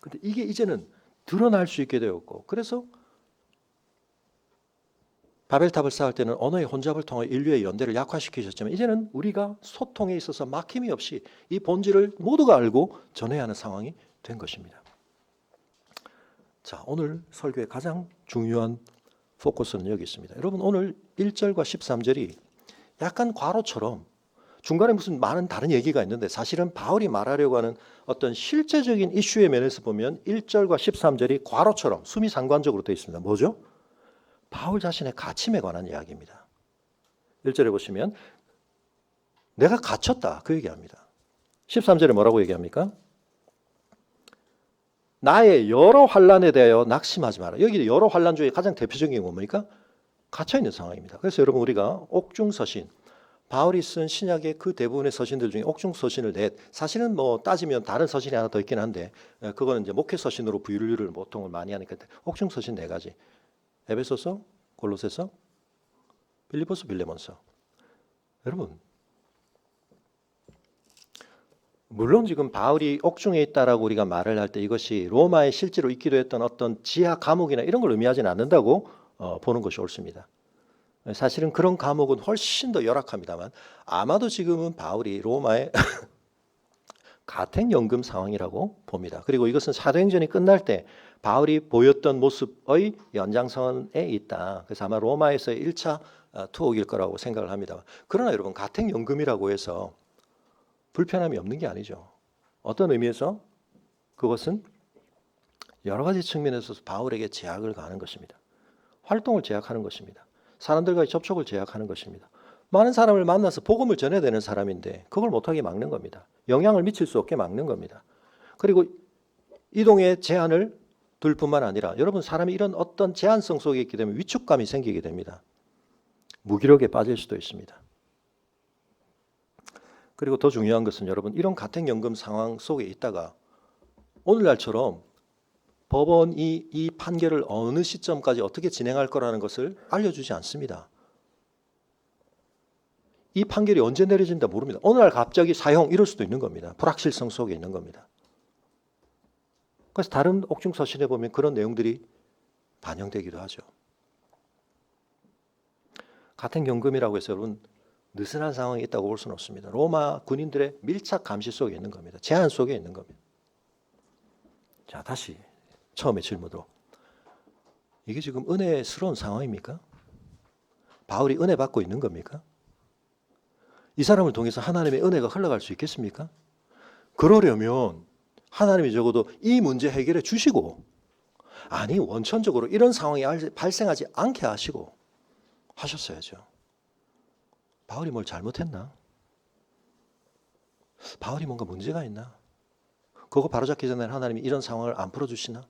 근데 이게 이제는 드러날 수 있게 되었고, 그래서 바벨탑을 쌓을 때는 언어의 혼잡을 통해 인류의 연대를 약화시키셨지만 이제는 우리가 소통에 있어서 막힘이 없이 이 본질을 모두가 알고 전해야 하는 상황이 된 것입니다. 자, 오늘 설교의 가장 중요한 포커스는 여기 있습니다. 여러분, 오늘 1절과 13절이 약간 과로처럼 중간에 무슨 많은 다른 얘기가 있는데, 사실은 바울이 말하려고 하는 어떤 실제적인 이슈의 면에서 보면 1절과 13절이 과로처럼 수미상관적으로 되어 있습니다. 뭐죠? 바울 자신의 갇힘에 관한 이야기입니다. 1절에 보시면 내가 갇혔다, 그 얘기합니다. 13절에 뭐라고 얘기합니까? 나의 여러 환난에 대하여 낙심하지 마라. 여기 여러 환난 중에 가장 대표적인 게 뭡니까? 갇혀있는 상황입니다. 그래서 여러분, 우리가 옥중서신, 바울이 쓴 신약의 그 대부분의 서신들 중에 옥중서신을 사실은 뭐 따지면 다른 서신이 하나 더 있긴 한데, 그거는 이제 목회서신으로 분류를 보통 많이 하니까 옥중서신 4가지. 에베소서, 골로새서, 빌립보서, 빌레몬서. 여러분, 물론 지금 바울이 옥중에 있다라고 우리가 말을 할 때 이것이 로마에 실제로 있기도 했던 어떤 지하 감옥이나 이런 걸 의미하지는 않는다고 보는 것이 옳습니다. 사실은 그런 감옥은 훨씬 더 열악합니다만 아마도 지금은 바울이 로마의 가택연금 상황이라고 봅니다. 그리고 이것은 사도행전이 끝날 때 바울이 보였던 모습의 연장선에 있다. 그래서 아마 로마에서의 1차 투옥일 거라고 생각을 합니다. 그러나 여러분, 가택연금이라고 해서 불편함이 없는 게 아니죠. 어떤 의미에서 그것은 여러 가지 측면에서 바울에게 제약을 가하는 것입니다. 활동을 제약하는 것입니다. 사람들과의 접촉을 제약하는 것입니다. 많은 사람을 만나서 복음을 전해야 되는 사람인데 그걸 못하게 막는 겁니다. 영향을 미칠 수 없게 막는 겁니다. 그리고 이동의 제한을 둘 뿐만 아니라, 여러분, 사람이 이런 어떤 제한성 속에 있게 되면 위축감이 생기게 됩니다. 무기력에 빠질 수도 있습니다. 그리고 더 중요한 것은 여러분, 이런 가택연금 상황 속에 있다가 오늘날처럼 법원이 이 판결을 어느 시점까지 어떻게 진행할 거라는 것을 알려주지 않습니다. 이 판결이 언제 내려진다 모릅니다. 어느 날 갑자기 사형 이럴 수도 있는 겁니다. 불확실성 속에 있는 겁니다. 그래서 다른 옥중서신에 보면 그런 내용들이 반영되기도 하죠. 가택연금이라고 해서 여러분 느슨한 상황이 있다고 볼 수는 없습니다. 로마 군인들의 밀착 감시 속에 있는 겁니다. 제한 속에 있는 겁니다. 자, 다시 처음에 질문으로, 이게 지금 은혜스러운 상황입니까? 바울이 은혜 받고 있는 겁니까? 이 사람을 통해서 하나님의 은혜가 흘러갈 수 있겠습니까? 그러려면 하나님이 적어도 이 문제 해결해 주시고, 아니 원천적으로 이런 상황이 발생하지 않게 하시고 하셨어야죠. 바울이 뭘 잘못했나? 바울이 뭔가 문제가 있나? 그거 바로잡기 전에 하나님이 이런 상황을 안 풀어주시나?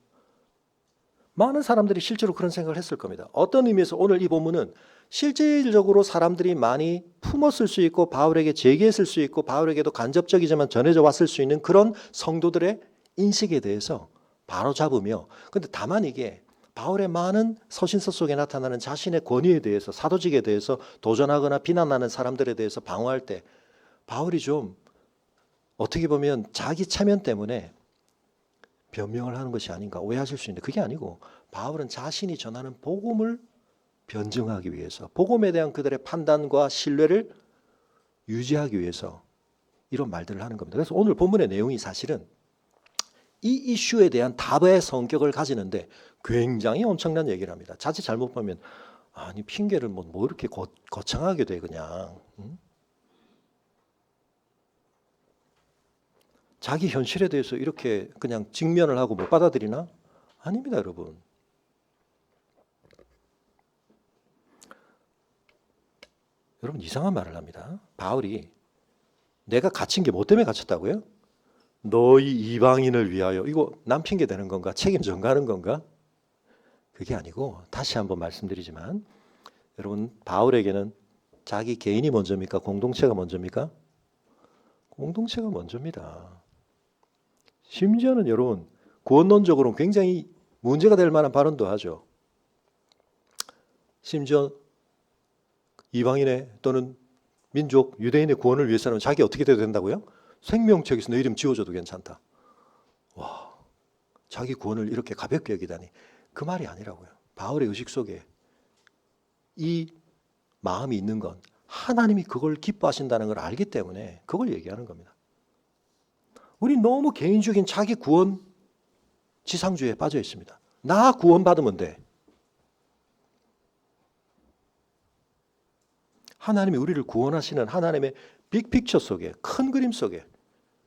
많은 사람들이 실제로 그런 생각을 했을 겁니다. 어떤 의미에서 오늘 이 본문은 실질적으로 사람들이 많이 품었을 수 있고 바울에게 제기했을 수 있고 바울에게도 간접적이지만 전해져 왔을 수 있는 그런 성도들의 인식에 대해서 바로잡으며, 근데 다만 이게 바울의 많은 서신서 속에 나타나는 자신의 권위에 대해서, 사도직에 대해서 도전하거나 비난하는 사람들에 대해서 방어할 때 바울이 좀 어떻게 보면 자기 체면 때문에 변명을 하는 것이 아닌가 오해하실 수 있는데, 그게 아니고 바울은 자신이 전하는 복음을 변증하기 위해서, 복음에 대한 그들의 판단과 신뢰를 유지하기 위해서 이런 말들을 하는 겁니다. 그래서 오늘 본문의 내용이 사실은 이 이슈에 대한 답의 성격을 가지는데 굉장히 엄청난 얘기를 합니다. 자칫 잘못 보면 아니 핑계를 뭐 이렇게 거창하게 돼 그냥. 자기 현실에 대해서 이렇게 그냥 직면을 하고 못 받아들이나? 아닙니다, 여러분. 여러분 이상한 말을 합니다. 바울이 내가 갇힌 게 뭐 때문에 갇혔다고요? 너희 이방인을 위하여. 이거 남 핑계 대는 건가? 책임 전가하는 건가? 그게 아니고 다시 한번 말씀드리지만 여러분 바울에게는 자기 개인이 먼저입니까? 공동체가 먼저입니까? 공동체가 먼저입니다. 심지어는 여러분 구원론적으로는 굉장히 문제가 될 만한 발언도 하죠. 심지어 이방인의 또는 민족 유대인의 구원을 위해서는 자기 어떻게 돼야 된다고요? 생명책에서 내 이름 지워줘도 괜찮다. 와, 자기 구원을 이렇게 가볍게 여기다니. 그 말이 아니라고요. 바울의 의식 속에 이 마음이 있는 건 하나님이 그걸 기뻐하신다는 걸 알기 때문에 그걸 얘기하는 겁니다. 우리 너무 개인적인 자기 구원 지상주의에 빠져 있습니다. 나 구원받으면 돼. 하나님이 우리를 구원하시는 하나님의 빅픽처 속에, 큰 그림 속에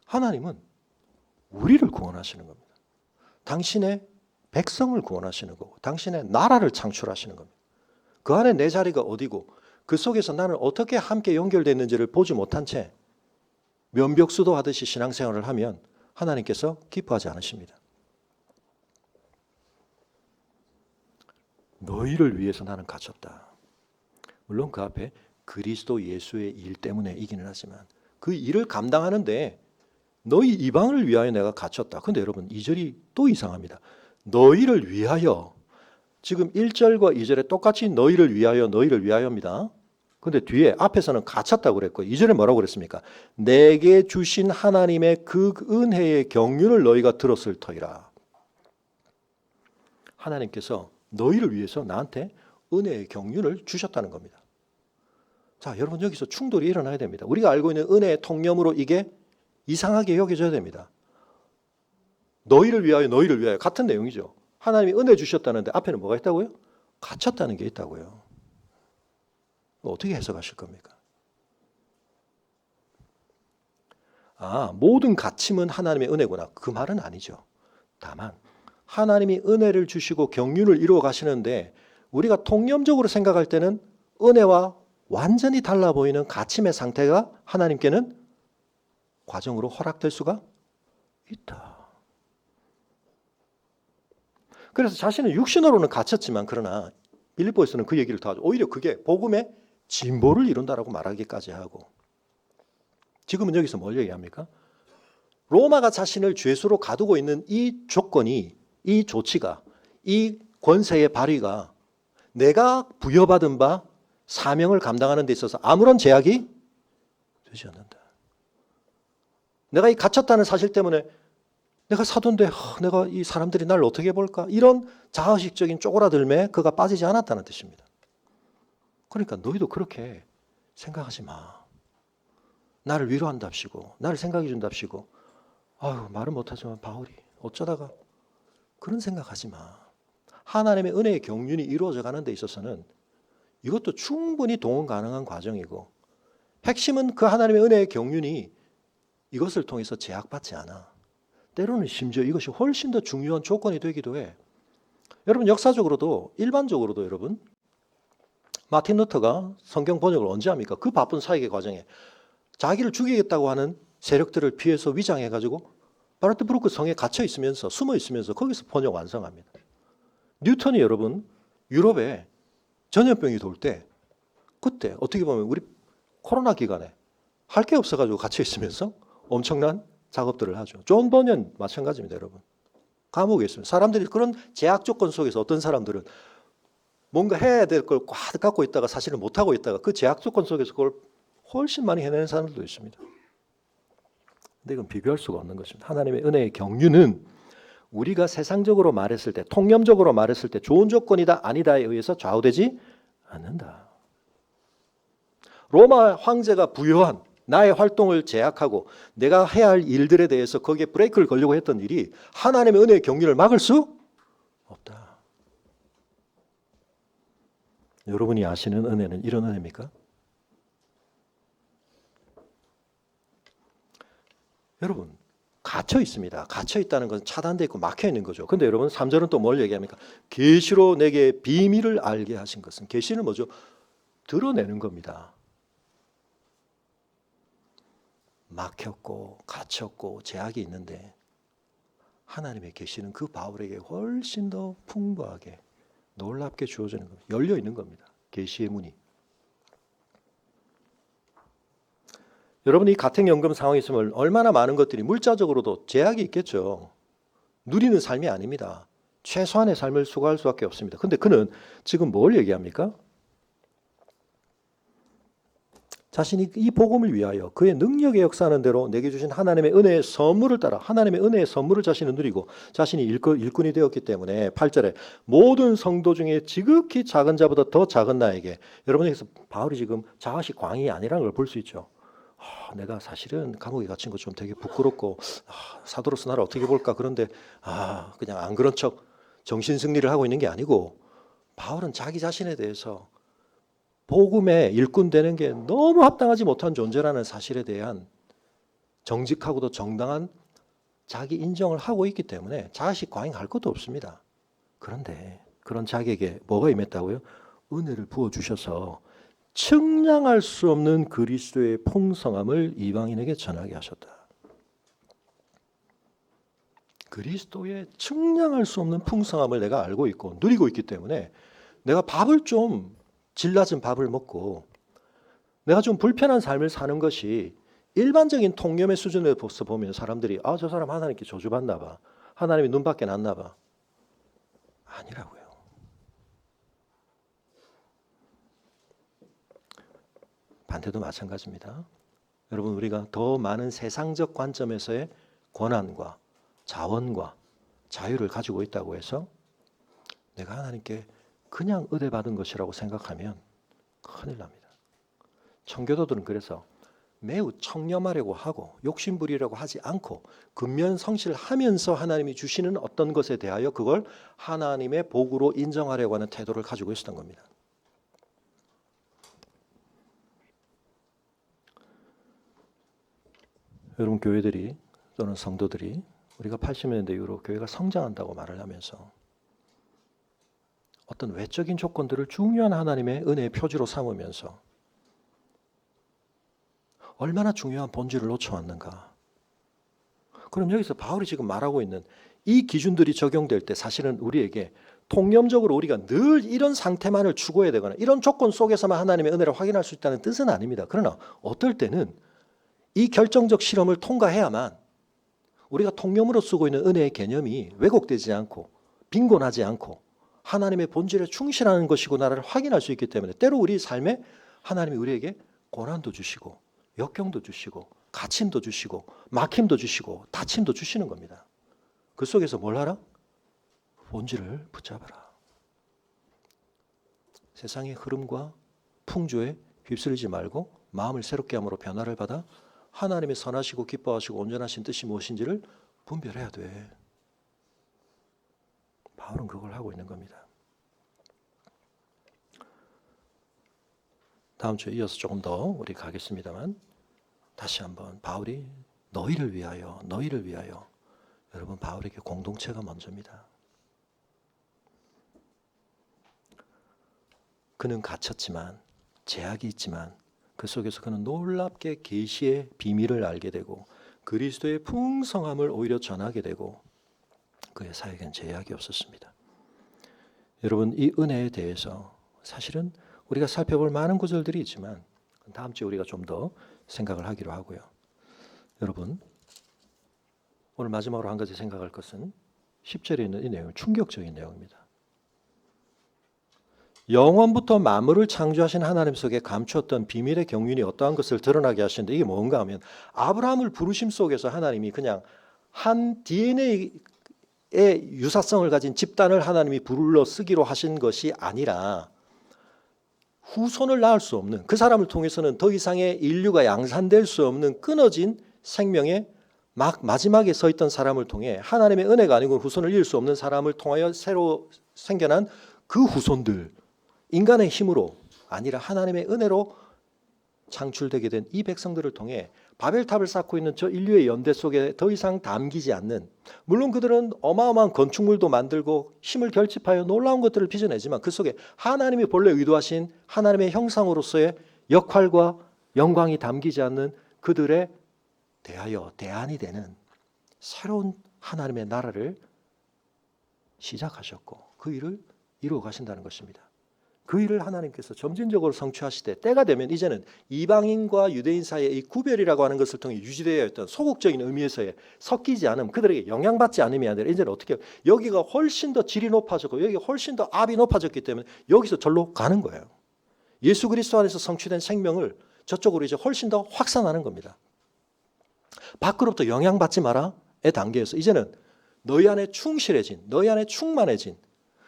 하나님은 우리를 구원하시는 겁니다. 당신의 백성을 구원하시는 거고 당신의 나라를 창출하시는 겁니다. 그 안에 내 자리가 어디고 그 속에서 나는 어떻게 함께 연결됐는지를 보지 못한 채 면벽수도 하듯이 신앙생활을 하면 하나님께서 기뻐하지 않으십니다. 너희를 위해서 나는 갇혔다. 물론 그 앞에 그리스도 예수의 일 때문에 이기는 하지만 그 일을 감당하는데 너희 이방을 위하여 내가 갇혔다. 근데 여러분 2절이 또 이상합니다. 너희를 위하여. 지금 1절과 2절에 똑같이 너희를 위하여입니다. 근데 뒤에 앞에서는 갇혔다고 그랬고 2절에 뭐라고 그랬습니까? 내게 주신 하나님의 그 은혜의 경륜을 너희가 들었을 터이라. 하나님께서 너희를 위해서 나한테 은혜의 경륜을 주셨다는 겁니다. 자, 여러분 여기서 충돌이 일어나야 됩니다. 우리가 알고 있는 은혜의 통념으로 이게 이상하게 여겨져야 됩니다. 너희를 위하여 같은 내용이죠. 하나님이 은혜 주셨다는데 앞에는 뭐가 있다고요? 갇혔다는 게 있다고요. 어떻게 해석하실 겁니까? 모든 갇힘은 하나님의 은혜구나. 그 말은 아니죠. 다만 하나님이 은혜를 주시고 경륜을 이루어 가시는데 우리가 통념적으로 생각할 때는 은혜와 완전히 달라 보이는 갇힘의 상태가 하나님께는 과정으로 허락될 수가 있다. 그래서 자신은 육신으로는 갇혔지만 그러나 빌립보에서는 그 얘기를 더 하죠. 오히려 그게 복음의 진보를 이룬다라고 말하기까지 하고, 지금은 여기서 뭘 얘기합니까? 로마가 자신을 죄수로 가두고 있는 이 조건이, 이 조치가, 이 권세의 발휘가 내가 부여받은 바 사명을 감당하는 데 있어서 아무런 제약이 되지 않는다. 내가 이 갇혔다는 사실 때문에 내가 사도인데 내가 이 사람들이 날 어떻게 볼까? 이런 자의식적인 쪼그라들매 그가 빠지지 않았다는 뜻입니다. 그러니까 너희도 그렇게 생각하지 마. 나를 위로한답시고 나를 생각해 준답시고 말은 못하지만 바울이 어쩌다가 그런 생각하지 마. 하나님의 은혜의 경륜이 이루어져 가는 데 있어서는 이것도 충분히 동원 가능한 과정이고, 핵심은 그 하나님의 은혜의 경륜이 이것을 통해서 제약받지 않아. 때로는 심지어 이것이 훨씬 더 중요한 조건이 되기도 해. 여러분 역사적으로도 일반적으로도 여러분 마틴 루터가 성경 번역을 언제 합니까? 그 바쁜 사역의 과정에 자기를 죽이겠다고 하는 세력들을 피해서 위장해가지고 바르트브루크 성에 갇혀 있으면서 숨어 있으면서 거기서 번역 완성합니다. 뉴턴이 여러분 유럽에 전염병이 돌 때 그때 어떻게 보면 우리 코로나 기간에 할 게 없어가지고 갇혀 있으면서 엄청난 작업들을 하죠. 존 버년 마찬가지입니다, 여러분. 감옥에 있습니다. 사람들이 그런 제약 조건 속에서 어떤 사람들은 뭔가 해야 될 걸 꽉 갖고 있다가 사실은 못 하고 있다가 그 제약 조건 속에서 그걸 훨씬 많이 해내는 사람들도 있습니다. 근데 이건 비교할 수가 없는 것입니다. 하나님의 은혜의 경륜은 우리가 세상적으로 말했을 때, 통념적으로 말했을 때 좋은 조건이다 아니다에 의해서 좌우되지 않는다. 로마 황제가 부여한 나의 활동을 제약하고 내가 해야 할 일들에 대해서 거기에 브레이크를 걸려고 했던 일이 하나님의 은혜의 경륜을 막을 수 없다. 여러분이 아시는 은혜는 이런 은혜입니까? 여러분, 갇혀 있습니다. 갇혀 있다는 것은 차단되어 있고 막혀 있는 거죠. 근데 여러분 3절은 또 뭘 얘기합니까? 계시로 내게 비밀을 알게 하신 것은, 계시는 뭐죠? 드러내는 겁니다. 막혔고 갇혔고 제약이 있는데 하나님의 계시는 그 바울에게 훨씬 더 풍부하게 놀랍게 주어지는 겁니다. 열려 있는 겁니다. 계시의 문이. 여러분이 가택연금 상황에 있으면 얼마나 많은 것들이 물자적으로도 제약이 있겠죠. 누리는 삶이 아닙니다. 최소한의 삶을 수고할 수밖에 없습니다. 근데 그는 지금 뭘 얘기합니까? 자신이 이 복음을 위하여 그의 능력에 역사하는 대로 내게 주신 하나님의 은혜의 선물을 따라 하나님의 은혜의 선물을 자신은 누리고 자신이 일꾼이 되었기 때문에 8절에 모든 성도 중에 지극히 작은 자보다 더 작은 나에게, 여러분에게서 바울이 지금 자아식 광이 아니라는 걸 볼 수 있죠. 내가 사실은 감옥에 갇힌 거 좀 되게 부끄럽고 사도로서 나를 어떻게 볼까, 그런데 그냥 안 그런 척 정신 승리를 하고 있는 게 아니고 바울은 자기 자신에 대해서 복음의 일꾼 되는 게 너무 합당하지 못한 존재라는 사실에 대한 정직하고도 정당한 자기 인정을 하고 있기 때문에 자식 과잉할 것도 없습니다. 그런데 그런 자기에게 뭐가 임했다고요? 은혜를 부어주셔서 측량할 수 없는 그리스도의 풍성함을 이방인에게 전하게 하셨다. 그리스도의 측량할 수 없는 풍성함을 내가 알고 있고 누리고 있기 때문에 내가 밥을 좀 질 낮은 밥을 먹고 내가 좀 불편한 삶을 사는 것이 일반적인 통념의 수준에서 보면 사람들이 저 사람 하나님께 저주받나 봐, 하나님이 눈 밖에 났나 봐. 아니라고요. 반대도 마찬가지입니다. 여러분, 우리가 더 많은 세상적 관점에서의 권한과 자원과 자유를 가지고 있다고 해서 내가 하나님께 그냥 의뢰받은 것이라고 생각하면 큰일 납니다. 청교도들은 그래서 매우 청렴하려고 하고 욕심부리려고 하지 않고 근면성실하면서 하나님이 주시는 어떤 것에 대하여 그걸 하나님의 복으로 인정하려고 하는 태도를 가지고 있었던 겁니다. 여러분, 교회들이 또는 성도들이 우리가 80년대 이후로 교회가 성장한다고 말을 하면서 어떤 외적인 조건들을 중요한 하나님의 은혜의 표지로 삼으면서 얼마나 중요한 본질을 놓쳐왔는가. 그럼 여기서 바울이 지금 말하고 있는 이 기준들이 적용될 때 사실은 우리에게 통념적으로 우리가 늘 이런 상태만을 추구해야 되거나 이런 조건 속에서만 하나님의 은혜를 확인할 수 있다는 뜻은 아닙니다. 그러나 어떨 때는 이 결정적 실험을 통과해야만 우리가 통념으로 쓰고 있는 은혜의 개념이 왜곡되지 않고 빈곤하지 않고 하나님의 본질에 충실하는 것이구나를 확인할 수 있기 때문에 때로 우리 삶에 하나님이 우리에게 고난도 주시고 역경도 주시고 갇힘도 주시고 막힘도 주시고 다침도 주시는 겁니다. 그 속에서 뭘 하라? 본질을 붙잡아라. 세상의 흐름과 풍조에 휩쓸리지 말고 마음을 새롭게 함으로 변화를 받아 하나님의 선하시고 기뻐하시고 온전하신 뜻이 무엇인지를 분별해야 돼. 바울은 그걸 하고 있는 겁니다. 다음 주에 이어서 조금 더 우리 가겠습니다만 다시 한번 바울이 너희를 위하여 여러분, 바울에게 공동체가 먼저입니다. 그는 갇혔지만 제약이 있지만 그 속에서 그는 놀랍게 계시의 비밀을 알게 되고 그리스도의 풍성함을 오히려 전하게 되고 그의 사역엔 제약이 없었습니다. 여러분, 이 은혜에 대해서 사실은 우리가 살펴볼 많은 구절들이 있지만 다음 주에 우리가 좀 더 생각을 하기로 하고요. 여러분, 오늘 마지막으로 한 가지 생각할 것은 10절에 있는 이 내용, 충격적인 내용입니다. 영원부터 만물을 창조하신 하나님 속에 감추었던 비밀의 경륜이 어떠한 것을 드러나게 하시는데, 이게 뭔가 하면 아브라함을 부르심 속에서 하나님이 그냥 한 DNA의 유사성을 가진 집단을 하나님이 불러 쓰기로 하신 것이 아니라 후손을 낳을 수 없는, 그 사람을 통해서는 더 이상의 인류가 양산될 수 없는 끊어진 생명의 마지막에 서 있던 사람을 통해 하나님의 은혜가 아니고 후손을 이을 수 없는 사람을 통하여 새로 생겨난 그 후손들, 인간의 힘으로 아니라 하나님의 은혜로 창출되게 된 이 백성들을 통해 바벨탑을 쌓고 있는 저 인류의 연대 속에 더 이상 담기지 않는, 물론 그들은 어마어마한 건축물도 만들고 힘을 결집하여 놀라운 것들을 빚어내지만 그 속에 하나님이 본래 의도하신 하나님의 형상으로서의 역할과 영광이 담기지 않는 그들에 대하여 대안이 되는 새로운 하나님의 나라를 시작하셨고 그 일을 이루어 가신다는 것입니다. 그 일을 하나님께서 점진적으로 성취하시되 때가 되면 이제는 이방인과 유대인 사이의 이 구별이라고 하는 것을 통해 유지되어 있던 소극적인 의미에서의 섞이지 않음, 그들에게 영향받지 않음이 아니라 이제는 어떻게 여기가 훨씬 더 질이 높아졌고 여기가 훨씬 더 압이 높아졌기 때문에 여기서 절로 가는 거예요. 예수 그리스도 안에서 성취된 생명을 저쪽으로 이제 훨씬 더 확산하는 겁니다. 밖으로부터 영향받지 마라의 단계에서 이제는 너희 안에 충실해진, 너희 안에 충만해진,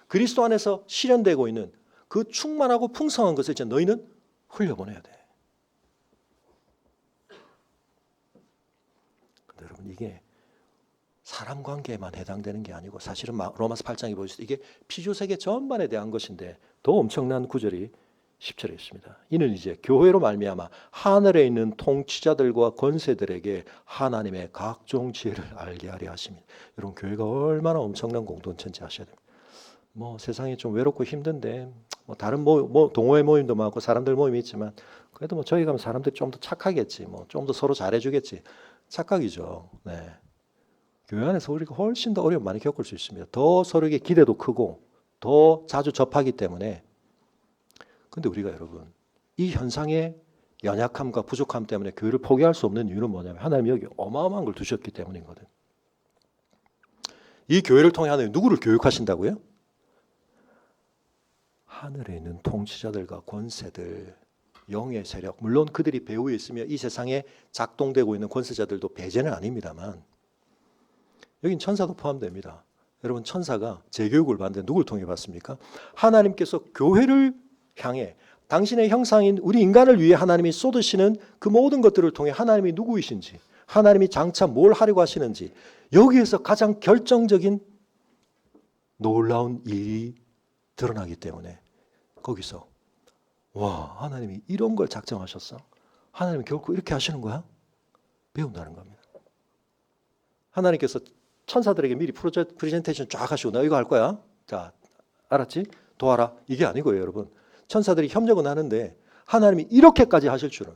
그리스도 안에서 실현되고 있는 그 충만하고 풍성한 것을 이제 너희는 흘려보내야 돼. 근데 여러분, 이게 사람 관계에만 해당되는 게 아니고 사실은 로마서 8장에 보시죠. 이게 피조세계 전반에 대한 것인데 더 엄청난 구절이 10절에 있습니다. 이는 이제 교회로 말미암아 하늘에 있는 통치자들과 권세들에게 하나님의 각종 지혜를 알게 하려 하십니다. 여러분, 교회가 얼마나 엄청난 공동체인지 아셔야 됩니다. 뭐 세상이 좀 외롭고 힘든데 뭐 다른 동호회 모임도 많고 사람들 모임이 있지만 그래도 뭐 저희 가면 사람들이 좀 더 착하겠지, 뭐 좀 더 서로 잘해주겠지. 착각이죠. 네. 교회 안에서 우리가 훨씬 더 어려움 많이 겪을 수 있습니다. 더 서로에게 기대도 크고 더 자주 접하기 때문에. 근데 우리가 여러분, 이 현상의 연약함과 부족함 때문에 교회를 포기할 수 없는 이유는 뭐냐면 하나님이 여기 어마어마한 걸 두셨기 때문이거든. 이 교회를 통해 하나님 누구를 교육하신다고요? 하늘에 있는 통치자들과 권세들, 영의 세력, 물론 그들이 배후에 있으며 이 세상에 작동되고 있는 권세자들도 배제는 아닙니다만 여긴 천사도 포함됩니다. 여러분, 천사가 재교육을 받는데 누굴 통해 받습니까? 하나님께서 교회를 향해 당신의 형상인 우리 인간을 위해 하나님이 쏟으시는 그 모든 것들을 통해 하나님이 누구이신지, 하나님이 장차 뭘 하려고 하시는지, 여기에서 가장 결정적인 놀라운 일이 드러나기 때문에 거기서 와, 하나님이 이런 걸 작정하셨어? 하나님이 결코 이렇게 하시는 거야? 배운다는 겁니다. 하나님께서 천사들에게 미리 프레젠테이션 쫙 하시고 나 이거 할 거야. 자, 알았지? 도와라. 이게 아니고요, 여러분. 천사들이 협력은 하는데 하나님이 이렇게까지 하실 줄은,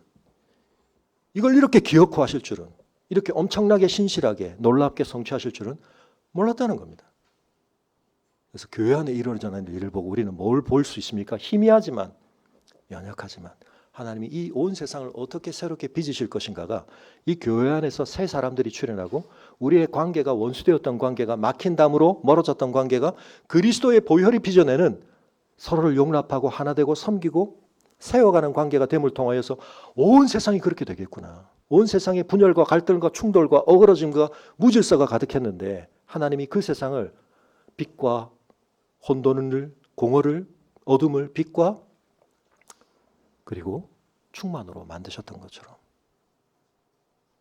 이걸 이렇게 기어코 하실 줄은, 이렇게 엄청나게 신실하게 놀랍게 성취하실 줄은 몰랐다는 겁니다. 그래서 교회 안에 이루어지는 일을 보고 우리는 뭘 볼 수 있습니까? 희미하지만 연약하지만 하나님이 이 온 세상을 어떻게 새롭게 빚으실 것인가가 이 교회 안에서 새 사람들이 출현하고 우리의 관계가 원수되었던 관계가 막힌 담으로 멀어졌던 관계가 그리스도의 보혈이 빚어내는 서로를 용납하고 하나 되고 섬기고 세워가는 관계가 됨을 통하여서 온 세상이 그렇게 되겠구나. 온 세상에 분열과 갈등과 충돌과 어그러짐과 무질서가 가득했는데 하나님이 그 세상을 빛과 혼돈을, 공허를, 어둠을 빛과 그리고 충만으로 만드셨던 것처럼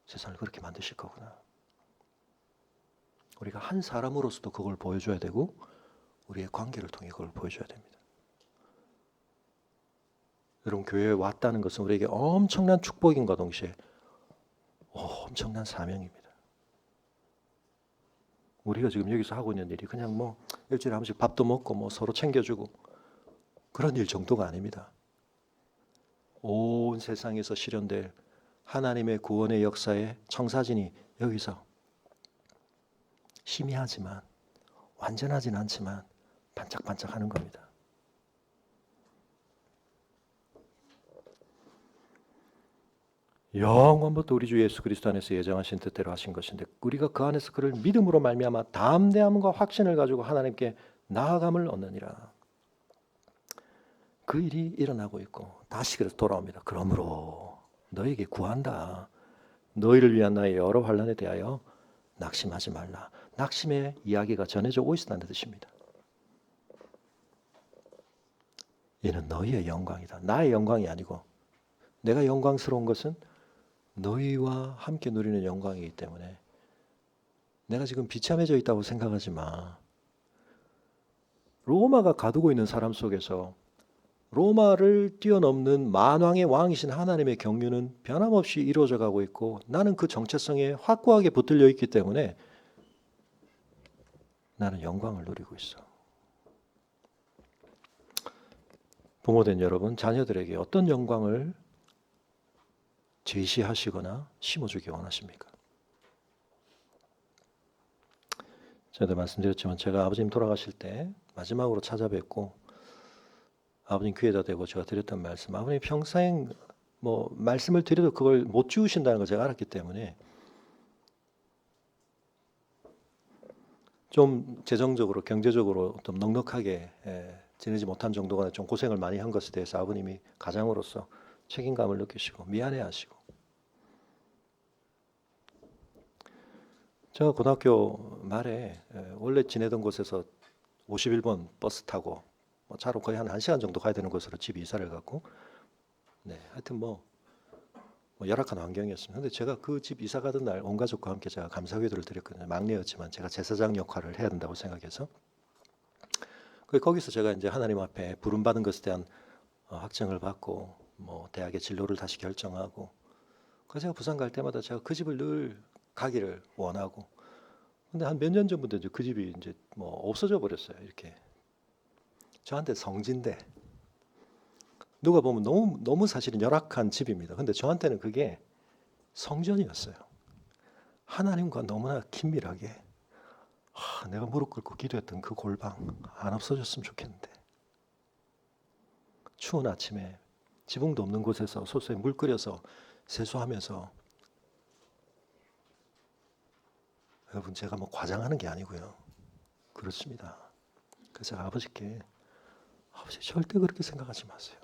세상을 그렇게 만드실 거구나. 우리가 한 사람으로서도 그걸 보여줘야 되고 우리의 관계를 통해 그걸 보여줘야 됩니다. 여러분, 교회에 왔다는 것은 우리에게 엄청난 축복인과 동시에 엄청난 사명입니다. 우리가 지금 여기서 하고 있는 일이 그냥 뭐 일주일에 한 번씩 밥도 먹고 뭐 서로 챙겨주고 그런 일 정도가 아닙니다. 온 세상에서 실현될 하나님의 구원의 역사의 청사진이 여기서 희미하지만 완전하진 않지만 반짝반짝하는 겁니다. 영원부터 우리 주 예수 그리스도 안에서 예정하신 뜻대로 하신 것인데 우리가 그 안에서 그를 믿음으로 말미암아 담대함과 확신을 가지고 하나님께 나아감을 얻느니라. 그 일이 일어나고 있고 다시 그래서 돌아옵니다. 그러므로 너에게 구한다. 너희를 위한 나의 여러 환난에 대하여 낙심하지 말라. 낙심의 이야기가 전해져 오있다는 뜻입니다. 이는 너희의 영광이다. 나의 영광이 아니고 내가 영광스러운 것은 너희와 함께 누리는 영광이기 때문에 내가 지금 비참해져 있다고 생각하지 마. 로마가 가두고 있는 사람 속에서 로마를 뛰어넘는 만왕의 왕이신 하나님의 경륜은 변함없이 이루어져 가고 있고 나는 그 정체성에 확고하게 붙들려 있기 때문에 나는 영광을 누리고 있어. 부모된 여러분, 자녀들에게 어떤 영광을 제시하시거나 심어주기 원하십니까? 제가 말씀드렸지만 제가 아버님 돌아가실 때 마지막으로 찾아뵙고 아버님 귀에다 대고 제가 드렸던 말씀, 아버님 평생 말씀을 드려도 그걸 못 지우신다는 걸 제가 알았기 때문에 좀 재정적으로 경제적으로 좀 넉넉하게 지내지 못한 정도가 좀 고생을 많이 한 것에 대해서 아버님이 가장으로서 책임감을 느끼시고 미안해하시고, 제가 고등학교 말에 원래 지내던 곳에서 51번 버스 타고 차로 거의 한 1시간 정도 가야 되는 곳으로 집 이사를 갔고, 하여튼 열악한 환경이었습니다. 근데 제가 그 집 이사 가던 날 온 가족과 함께 제가 감사기도를 드렸거든요. 막내였지만 제가 제사장 역할을 해야 된다고 생각해서 거기서 제가 이제 하나님 앞에 부름받은 것에 대한 확증을 받고 대학의 진로를 다시 결정하고, 그래서 제가 부산 갈 때마다 제가 그 집을 늘 가기를 원하고, 근데 한 몇 년 전부터 이제 그 집이 이제 없어져 버렸어요. 이렇게 저한테 성지인데 누가 보면 너무 사실은 열악한 집입니다. 근데 저한테는 그게 성전이었어요. 하나님과 너무나 긴밀하게 내가 무릎 꿇고 기도했던 그 골방 안 없어졌으면 좋겠는데, 추운 아침에 지붕도 없는 곳에서 소소에 물 끓여서 세수하면서, 여러분 제가 과장하는 게 아니고요, 그렇습니다. 그래서 제가 아버지께, 아버지 절대 그렇게 생각하지 마세요.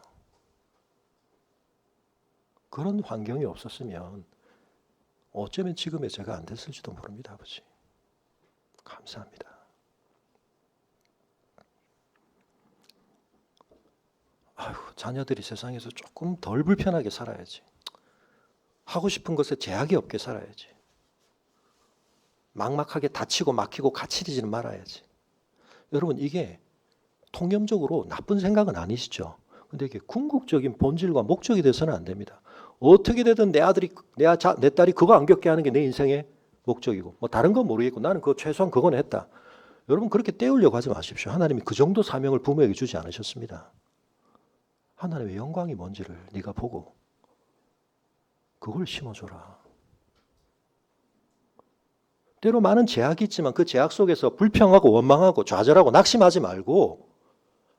그런 환경이 없었으면 어쩌면 지금의 제가 안 됐을지도 모릅니다. 아버지 감사합니다. 자녀들이 세상에서 조금 덜 불편하게 살아야지. 하고 싶은 것에 제약이 없게 살아야지. 막막하게 다치고 막히고 갇히지는 말아야지. 여러분 이게 통념적으로 나쁜 생각은 아니시죠? 근데 이게 궁극적인 본질과 목적이 돼서는 안 됩니다. 어떻게 되든 내 딸이 그거 안 겪게 하는 게 내 인생의 목적이고, 다른 건 모르겠고 나는 최소한 그건 했다. 여러분 그렇게 때우려고 하지 마십시오. 하나님이 그 정도 사명을 부모에게 주지 않으셨습니다. 하나님의 영광이 뭔지를 네가 보고 그걸 심어줘라. 때로 많은 제약이 있지만 그 제약 속에서 불평하고 원망하고 좌절하고 낙심하지 말고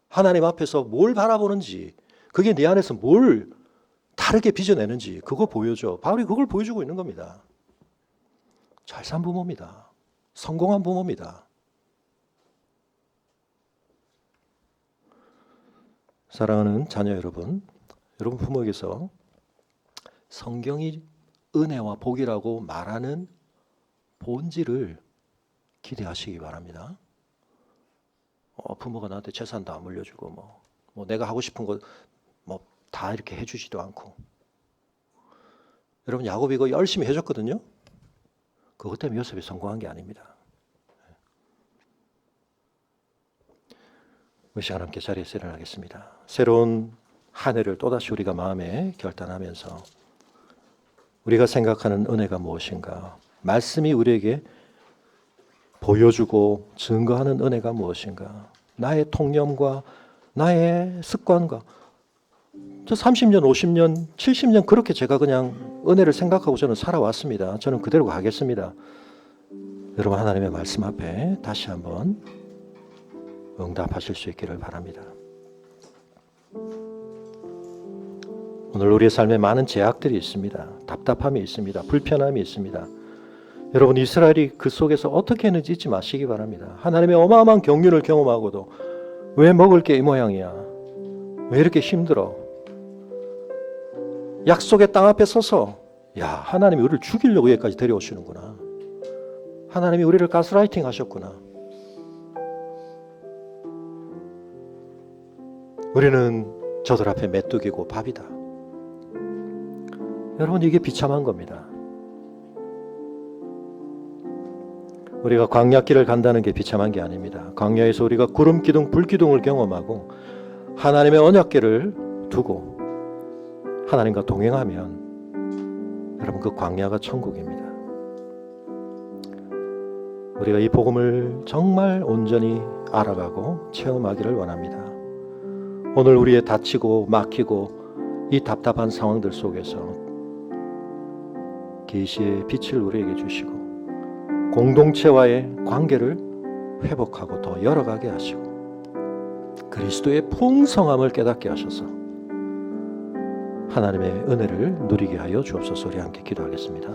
하나님 앞에서 뭘 바라보는지, 그게 네 안에서 뭘 다르게 빚어내는지 그거 보여줘. 바울이 그걸 보여주고 있는 겁니다. 잘 산 부모입니다. 성공한 부모입니다. 사랑하는 자녀 여러분, 여러분 부모에게서 성경이 은혜와 복이라고 말하는 본질을 기대하시기 바랍니다. 부모가 나한테 재산도 안 물려주고 내가 하고 싶은 거 다 이렇게 해주지도 않고, 여러분 야곱이 이거 열심히 해줬거든요. 그것 때문에 요셉이 성공한 게 아닙니다. 이 시간 함께 자리에서 일어나겠습니다. 새로운 한 해를 또다시 우리가 마음에 결단하면서 우리가 생각하는 은혜가 무엇인가, 말씀이 우리에게 보여주고 증거하는 은혜가 무엇인가, 나의 통념과 나의 습관과 저 30년, 50년, 70년 그렇게 제가 그냥 은혜를 생각하고 저는 살아왔습니다. 저는 그대로 가겠습니다. 여러분 하나님의 말씀 앞에 다시 한번 응답하실 수 있기를 바랍니다. 오늘 우리의 삶에 많은 제약들이 있습니다. 답답함이 있습니다. 불편함이 있습니다. 여러분, 이스라엘이 그 속에서 어떻게 했는지 잊지 마시기 바랍니다. 하나님의 어마어마한 경륜을 경험하고도 왜 먹을 게 이 모양이야? 왜 이렇게 힘들어? 약속의 땅 앞에 서서 야, 하나님이 우리를 죽이려고 여기까지 데려오시는구나. 하나님이 우리를 가스라이팅 하셨구나. 우리는 저들 앞에 메뚜기고 밥이다. 여러분, 이게 비참한 겁니다. 우리가 광야길을 간다는 게 비참한 게 아닙니다. 광야에서 우리가 구름 기둥, 불 기둥을 경험하고 하나님의 언약궤를 두고 하나님과 동행하면 여러분, 그 광야가 천국입니다. 우리가 이 복음을 정말 온전히 알아가고 체험하기를 원합니다. 오늘 우리의 다치고 막히고 이 답답한 상황들 속에서 계시의 빛을 우리에게 주시고 공동체와의 관계를 회복하고 더 열어가게 하시고 그리스도의 풍성함을 깨닫게 하셔서 하나님의 은혜를 누리게 하여 주옵소서. 우리 함께 기도하겠습니다.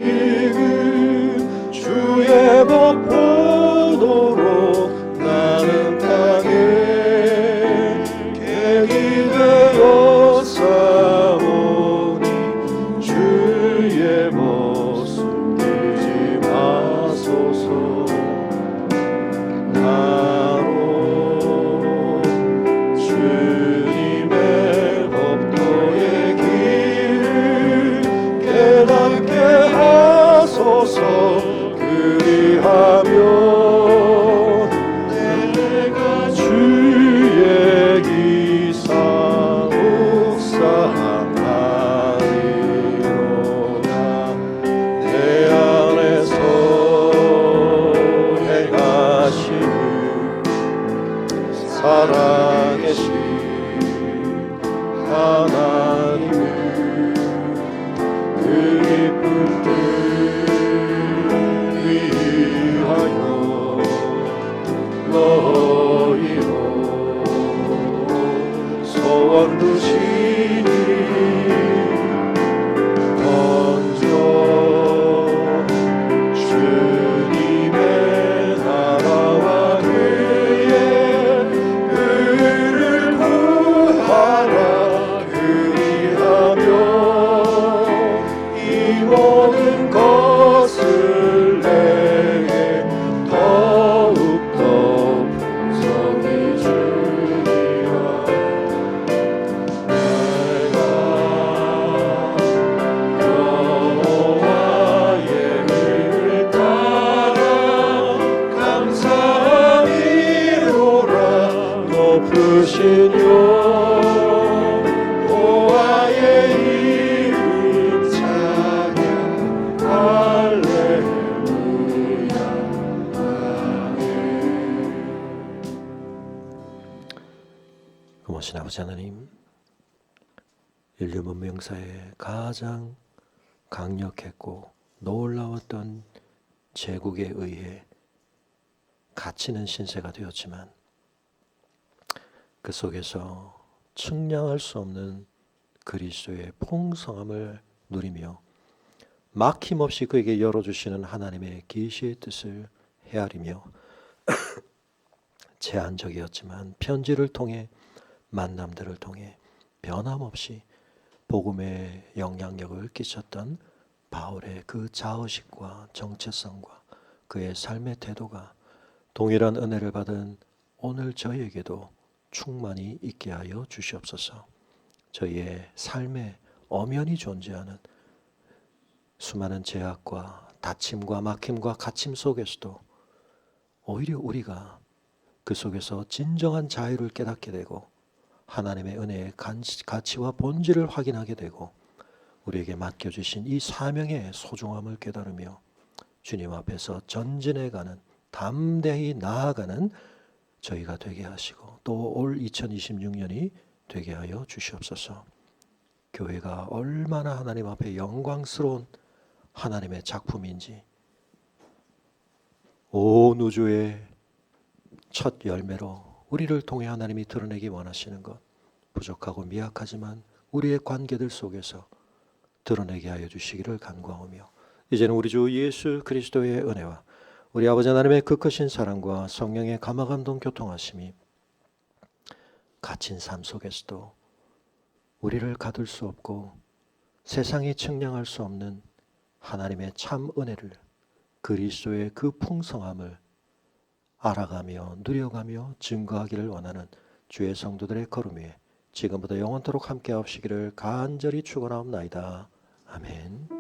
지금 주의 법 보도록 나는 땅에 객이 되어 싸우니 주의 법 숨기지 마소서. 나로 주님의 법도의 길을 깨닫게 하소서. 그리하면 내가 주의 기사 묵상하리로다. 내 안에서 행하시는 살아계신 하나님을 그 기쁜 뜻 위하여 너희로 소원 두시니 먼저 주님의 나라와 그의 의를 구하라. 그리하면 이 모든 것을 내게 더욱더 풍성히 주리라. 내가 여호와의 의를 따라 감사함이로라. 높으신 여호와의 이름 찬양 할렐루야. 아멘. 고마우신 아버지 하나님, 인류 문명 역사에 가장 강력했고 놀라웠던 제국에 의해 갇히는 신세가 되었지만 그 속에서 측량할 수 없는 그리스도의 풍성함을 누리며 막힘없이 그에게 열어주시는 하나님의 계시의 뜻을 헤아리며 제한적이었지만 편지를 통해 만남들을 통해 변함없이 복음의 영향력을 끼쳤던 바울의 그 자의식과 정체성과 그의 삶의 태도가 동일한 은혜를 받은 오늘 저희에게도 충만히 있게 하여 주시옵소서. 저희의 삶에 엄연히 존재하는 수많은 제약과 다침과 막힘과 갇힘 속에서도 오히려 우리가 그 속에서 진정한 자유를 깨닫게 되고 하나님의 은혜의 가치와 본질을 확인하게 되고 우리에게 맡겨주신 이 사명의 소중함을 깨달으며 주님 앞에서 전진해가는 담대히 나아가는 저희가 되게 하시고 또 올 2026년이 되게 하여 주시옵소서. 교회가 얼마나 하나님 앞에 영광스러운 하나님의 작품인지 온 우주의 첫 열매로 우리를 통해 하나님이 드러내기 원하시는 것 부족하고 미약하지만 우리의 관계들 속에서 드러내게 하여 주시기를 간구하오며 이제는 우리 주 예수 그리스도의 은혜와 우리 아버지 하나님의 그 크신 사랑과 성령의 감화감동 교통하심이 갇힌 삶 속에서도 우리를 가둘 수 없고 세상이 측량할 수 없는 하나님의 참 은혜를 그리스도의 그 풍성함을 알아가며 누려가며 증거하기를 원하는 주의 성도들의 걸음 위에 지금부터 영원토록 함께 하시기를 간절히 축원하옵나이다. 아멘.